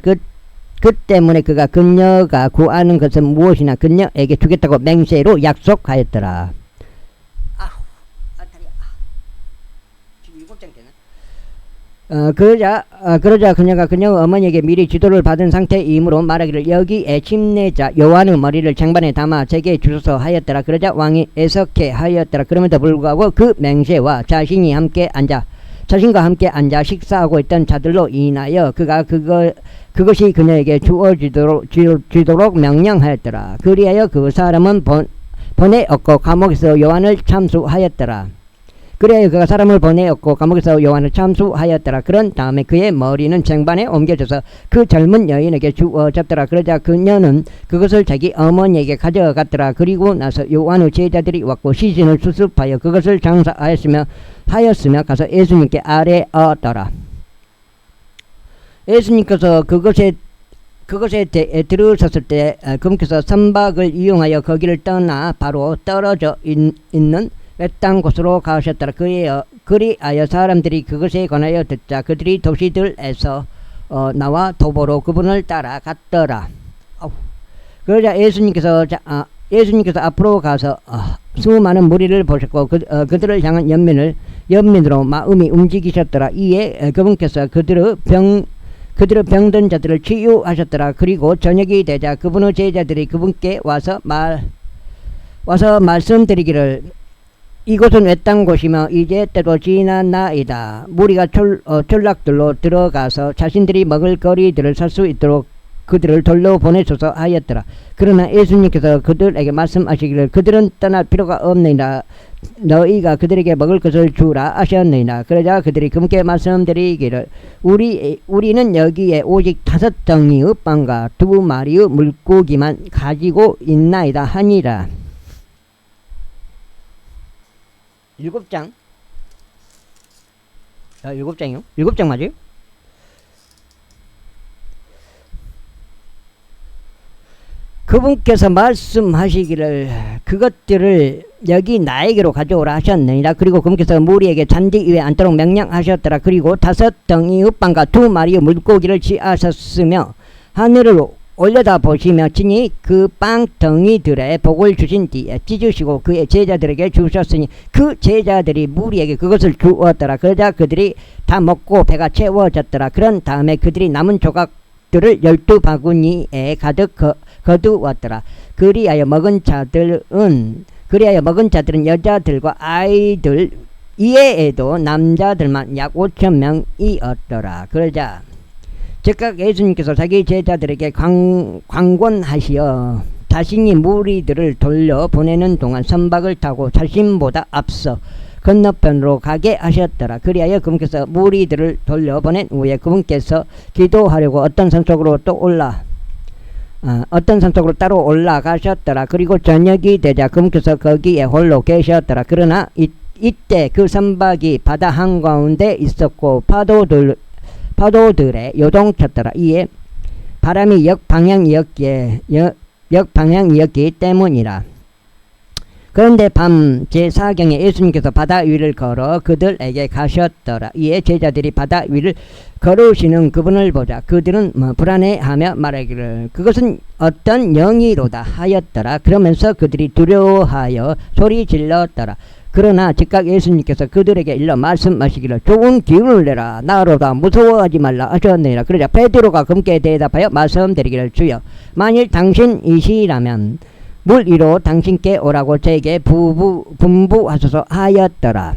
그 때문에 그가 그녀가 구하는 것은 무엇이나 그녀에게 주겠다고 맹세로 약속하였더라. 그러자 그녀가 그녀 어머니에게 미리 지도를 받은 상태이므로 말하기를 여기에 침례자 요한의 머리를 쟁반에 담아 제게 주소서 하였더라. 그러자 왕이 애석해 하였더라. 그럼에도 불구하고 그 맹세와 자신과 함께 앉아 식사하고 있던 자들로 인하여 그가 그것이 그녀에게 주어지도록 명령하였더라. 그리하여 그 사람은 보내었고 감옥에서 요한을 참수하였더라. 그래야 그가 사람을 보내었고 감옥에서 요한을 참수하였더라. 그런 다음에 그의 머리는 쟁반에 옮겨져서 그 젊은 여인에게 주어졌더라. 그러자 그녀는 그것을 자기 어머니에게 가져갔더라. 그리고 나서 요한의 제자들이 왔고 시신을 수습하여 그것을 장사하였으며 가서 예수님께 아뢰었더라. 예수님께서 그것에 들으셨을 때 그분께서 선박을 이용하여 거기를 떠나 바로 떨어져 있는 외딴 곳으로 가셨더라. 그리하여 사람들이 그것에 관하여 듣자 그들이 도시들에서 나와 도보로 그분을 따라갔더라. 그러자 예수님께서 앞으로 가서 수많은 무리를 보셨고 그들을 향한 연민으로 마음이 움직이셨더라. 이에 그분께서 그들의 병든 자들을 치유하셨더라. 그리고 저녁이 되자 그분의 제자들이 그분께 와서 말씀드리기를 이곳은 외딴 곳이며 이제 때도 지났나이다. 무리가 촌락들로 들어가서 자신들이 먹을 거리들을 살 수 있도록 그들을 돌려보내소서 하였더라. 그러나 예수님께서 그들에게 말씀하시기를 그들은 떠날 필요가 없느니라. 너희가 그들에게 먹을 것을 주라 하셨느니라. 그러자 그들이 그분께 말씀드리기를 우리는 여기에 오직 5덩이의 빵과 2마리의 물고기만 가지고 있나이다 하니라. 7장. 7장이요? 7장 맞아요? 그분께서 말씀하시기를 그것들을 여기 나에게로 가져오라 하셨느니라. 그리고 그분께서 무리에게 잔디 위에 앉도록 명령하셨더라. 그리고 5덩이의 빵과 2마리의 물고기를 취하셨으며 하늘을 올려다 보시며 친히 그 빵덩이들의 복을 주신 뒤에 찢으시고 그의 제자들에게 주셨으니 그 제자들이 무리에게 그것을 주었더라. 그러자 그들이 다 먹고 배가 채워졌더라. 그런 다음에 그들이 남은 조각들을 12바구니에 가득 거두었더라. 그리하여 먹은 자들은 여자들과 아이들 이외에도 남자들만 약 5,000명이었더라. 그러자 즉각 예수님께서 자기 제자들에게 강권하시어 자신이 무리들을 돌려보내는 동안 선박을 타고 자신보다 앞서 건너편으로 가게 하셨더라. 그리하여 그분께서 무리들을 돌려보낸 후에 그분께서 기도하려고 어떤 산 쪽으로 따로 올라가셨더라. 그리고 저녁이 되자 그분께서 거기에 홀로 계셨더라. 그러나 이때 그 선박이 바다 한가운데 있었고 파도들에 요동쳤더라. 이에 바람이 역방향이었기 때문이라. 그런데 밤 제4경에 예수님께서 바다 위를 걸어 그들에게 가셨더라. 이에 제자들이 바다 위를 걸으시는 그분을 보자 그들은 불안해하며 말하기를 그것은 어떤 영이로다 하였더라. 그러면서 그들이 두려워하여 소리 질렀더라. 그러나 즉각 예수님께서 그들에게 일러 말씀하시기를 좋은 기운을 내라 나로다 무서워하지 말라 하셨느니라. 그러자 베드로가 그분께 대답하여 말씀드리기를 주여 만일 당신이시라면 물 위로 당신께 오라고 제게 분부하소서 하였더라.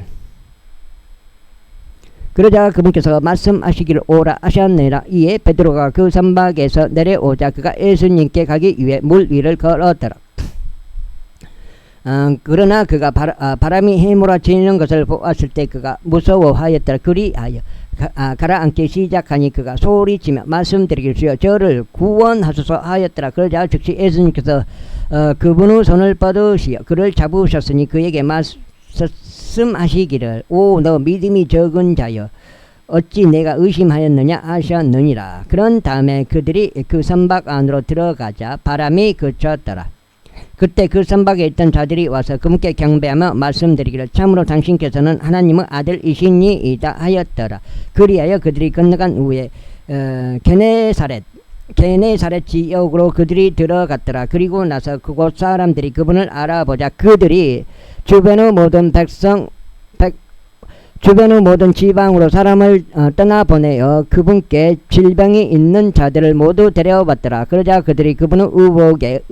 그러자 그분께서 말씀하시기를 오라 하셨느니라. 이에 베드로가 그 선박에서 내려오자 그가 예수님께 가기 위해 물 위를 걸었더라. 그러나 그가 바람이 휘몰아치는 것을 보았을 때 그가 무서워하였더라. 그리하여 가라앉기 시작하니 그가 소리치며 말씀드리기를 주여 저를 구원하소서 하였더라. 그러자 즉시 예수님께서 그분의 손을 뻗으시어 그를 잡으셨으니 그에게 말씀하시기를 오 너 믿음이 적은 자여 어찌 내가 의심하였느냐 하셨느니라. 그런 다음에 그들이 그 선박 안으로 들어가자 바람이 그쳤더라. 그때 그 선박에 있던 자들이 와서 그분께 경배하며 말씀드리기를 참으로 당신께서는 하나님의 아들이시니이다 하였더라. 그리하여 그들이 건너간 후에 게네사렛 지역으로 그들이 들어갔더라. 그리고 나서 그곳 사람들이 그분을 알아보자 그들이 주변의 모든 주변의 모든 지방으로 사람을 떠나보내어 그분께 질병이 있는 자들을 모두 데려왔더라. 그러자 그들이 그분의 의복의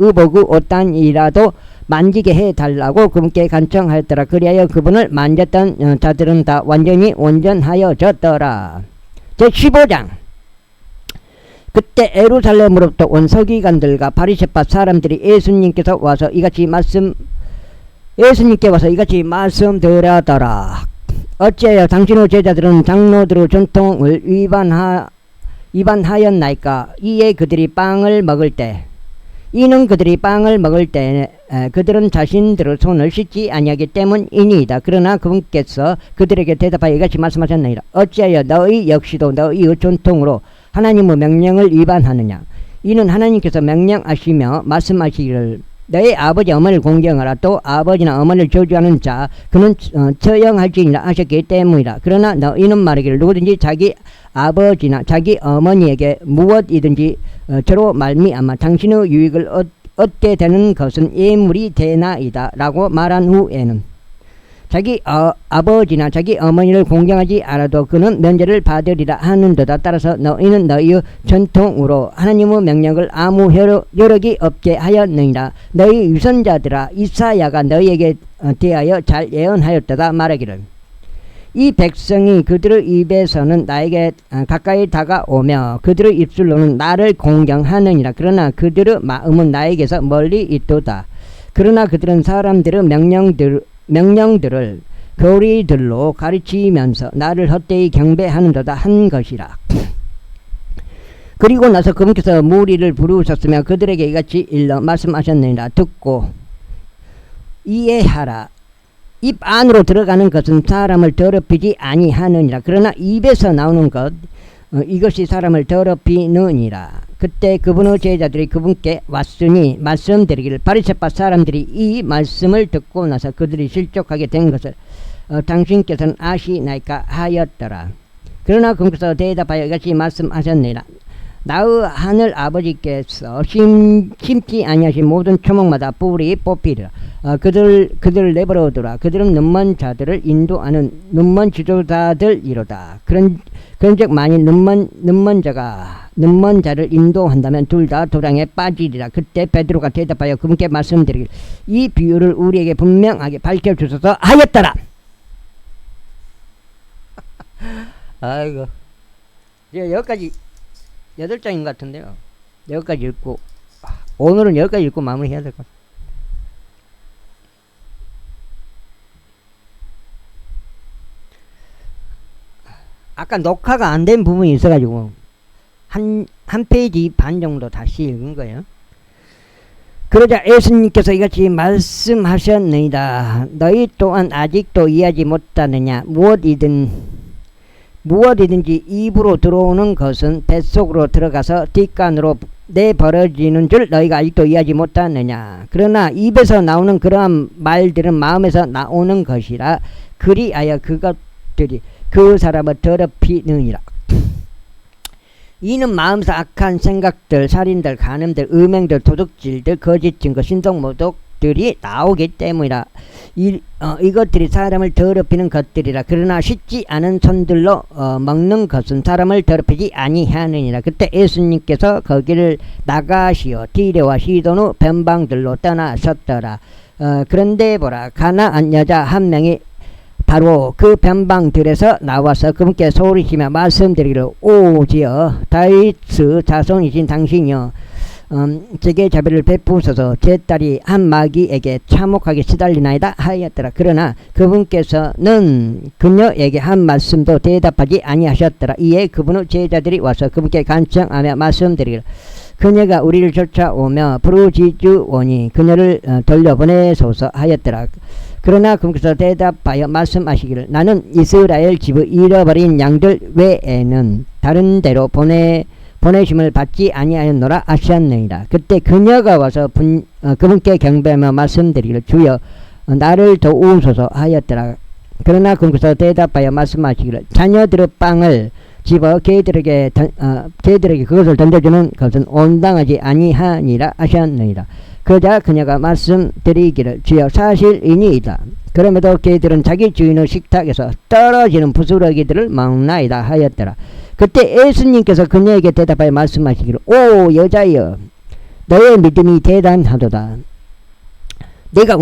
옷단이라도 만지게 해달라고 그분께 간청하였더라. 그리하여 그분을 만졌던 자들은 다 완전히 온전하여졌더라. 제15장. 그때 예루살렘으로부터 온 서기관들과 바리새파 사람들이 예수님께 와서 이같이 말씀드렸더라. 어찌하여 당신의 제자들은 장로들의 전통을 위반하였나이까? 이는 그들이 빵을 먹을 때 그들은 자신들의 손을 씻지 아니하기 때문이니이다. 그러나 그분께서 그들에게 대답하여 이같이 말씀하셨나이다. 어찌하여 너희 역시도 너희의 전통으로 하나님의 명령을 위반하느냐? 이는 하나님께서 명령하시며 말씀하시기를 너희 아버지 어머니를 공경하라. 또 아버지나 어머니를 저주하는 자 그는 처형할지니라 하셨기 때문이다. 그러나 너희는 말하기를 누구든지 자기 아버지나 자기 어머니에게 무엇이든지 저로 말미암아 당신의 유익을 얻게 되는 것은 예물이 되나이다 라고 말한 후에는 자기 아버지나 자기 어머니를 공경하지 않아도 그는 면제를 받으리라 하는도다. 따라서 너희는 너희의 전통으로 하나님의 명령을 아무 효력이 없게 하였느니라. 너희 유선자들아 이사야가 너희에게 대하여 잘 예언하였도다 말하기를 이 백성이 그들의 입에서는 나에게 가까이 다가오며 그들의 입술로는 나를 공경하느니라. 그러나 그들의 마음은 나에게서 멀리 있도다. 그러나 그들은 사람들의 명령들을 교리들로 가르치면서 나를 헛되이 경배하는도다 한 것이라. 그리고 나서 그분께서 무리를 부르셨으며 그들에게 이같이 일러 말씀하셨느니라. 듣고 이해하라. 입 안으로 들어가는 것은 사람을 더럽히지 아니하느니라. 그러나 입에서 나오는 것 이것이 사람을 더럽히느니라. 그때 그분의 제자들이 그분께 왔으니 말씀드리기를 바리새파 사람들이 이 말씀을 듣고 나서 그들이 실족하게 된 것을 당신께서는 아시나이까 하였더라. 그러나 그분께서 대답하여 이같이 말씀하셨느니라. 나의 하늘 아버지께서 심지 아니하신 모든 초목마다 뿔이 뽑히리라. 그들을 내버려두라. 그들은 눈먼 자들을 인도하는 눈먼 지도자들이로다. 그런즉 만일 눈먼 자를 인도한다면 둘 다 도랑에 빠지리라. 그때 베드로가 대답하여 그분께 말씀드리길 이 비유를 우리에게 분명하게 밝혀주소서 하였더라. 아이고 여기까지 8장인 것 같은데요. 여기까지 읽고 오늘은 여기까지 읽고 마무리해야 될 것 같아요. 아까 녹화가 안 된 부분이 있어가지고 한 페이지 반 정도 다시 읽은 거예요. 그러자 예수님께서 이같이 말씀하셨느니라. 너희 또한 아직도 이해하지 못하느냐? 무엇이든지 입으로 들어오는 것은 뱃속으로 들어가서 뒷간으로 내버려지는 줄 너희가 아직도 이해하지 못하느냐? 그러나 입에서 나오는 그러한 말들은 마음에서 나오는 것이라. 그리하여 그것들이 그 사람을 더럽히느니라. 이는 마음에서 악한 생각들, 살인들, 간음들, 음행들, 도둑질들, 거짓 증거, 신동모독들이 나오기 때문이라. 이것들이 사람을 더럽히는 것들이라. 그러나 씻지 않은 손들로 먹는 것은 사람을 더럽히지 아니하느니라. 그때 예수님께서 거기를 나가시어 디레와 시돈의 변방들로 떠나셨더라. 그런데 보라, 가나안 여자 한 명이 바로 그 변방들에서 나와서 그분께 소리치며 말씀드리기를 오지어 다윗의 자손이신 당신이여 제게 자비를 베푸소서. 제 딸이 한 마귀에게 참혹하게 시달리나이다 하였더라. 그러나 그분께서는 그녀에게 한 말씀도 대답하지 아니하셨더라. 이에 그분의 제자들이 와서 그분께 간청하며 말씀드리기를 그녀가 우리를 쫓아오며 부르짖으오니 그녀를 돌려보내소서 하였더라. 그러나 그분께서 대답하여 말씀하시기를 나는 이스라엘 집의 잃어버린 양들 외에는 다른 데로 보내심을 받지 아니하였노라 하셨느니라. 그때 그녀가 와서 그분께 경배하며 말씀드리기를 주여 나를 도우소서 하였더라. 그러나 그분께서 대답하여 말씀하시기를 자녀들의 빵을 집어 걔들에게 그것을 던져주는 것은 온당하지 아니하니라 하셨느니라. 그러자 그녀가 말씀드리기를 주여 사실이니이다. 그럼에도 걔들은 자기 주인의 식탁에서 떨어지는 부스러기들을 먹나이다 하였더라. 그때 예수님께서 그녀에게 대답하여 말씀하시기를 오 여자여 너의 믿음이 대단하도다. 내가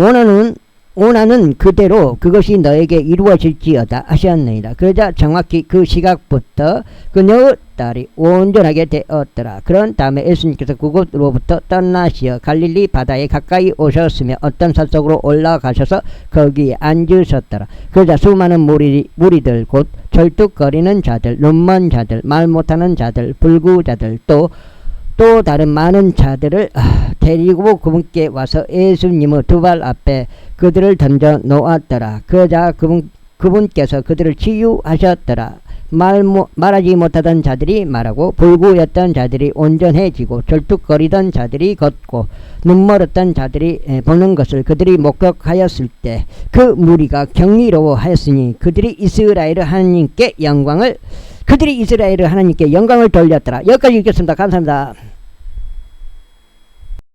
원하는 그대로 그것이 너에게 이루어질지어다 하셨느니라. 그러자 정확히 그 시각부터 그녀의 딸이 온전하게 되었더라. 그런 다음에 예수님께서 그곳으로부터 떠나시어 갈릴리 바다에 가까이 오셨으며 어떤 산 속으로 올라가셔서 거기에 앉으셨더라. 그러자 수많은 무리들 곧 절뚝거리는 자들, 눈먼 자들, 말 못하는 자들, 불구자들 또 다른 많은 자들을 데리고 그분께 와서 예수님의 두 발 앞에 그들을 던져 놓았더라. 그러자 그분께서 그들을 치유하셨더라. 말하지 못하던 자들이 말하고 불구였던 자들이 온전해지고 절뚝거리던 자들이 걷고 눈멀었던 자들이 보는 것을 그들이 목격하였을 때 그 무리가 경이로워하였으니 그들이 이스라엘 하나님께 영광을 돌렸더라. 여기까지 읽겠습니다. 감사합니다.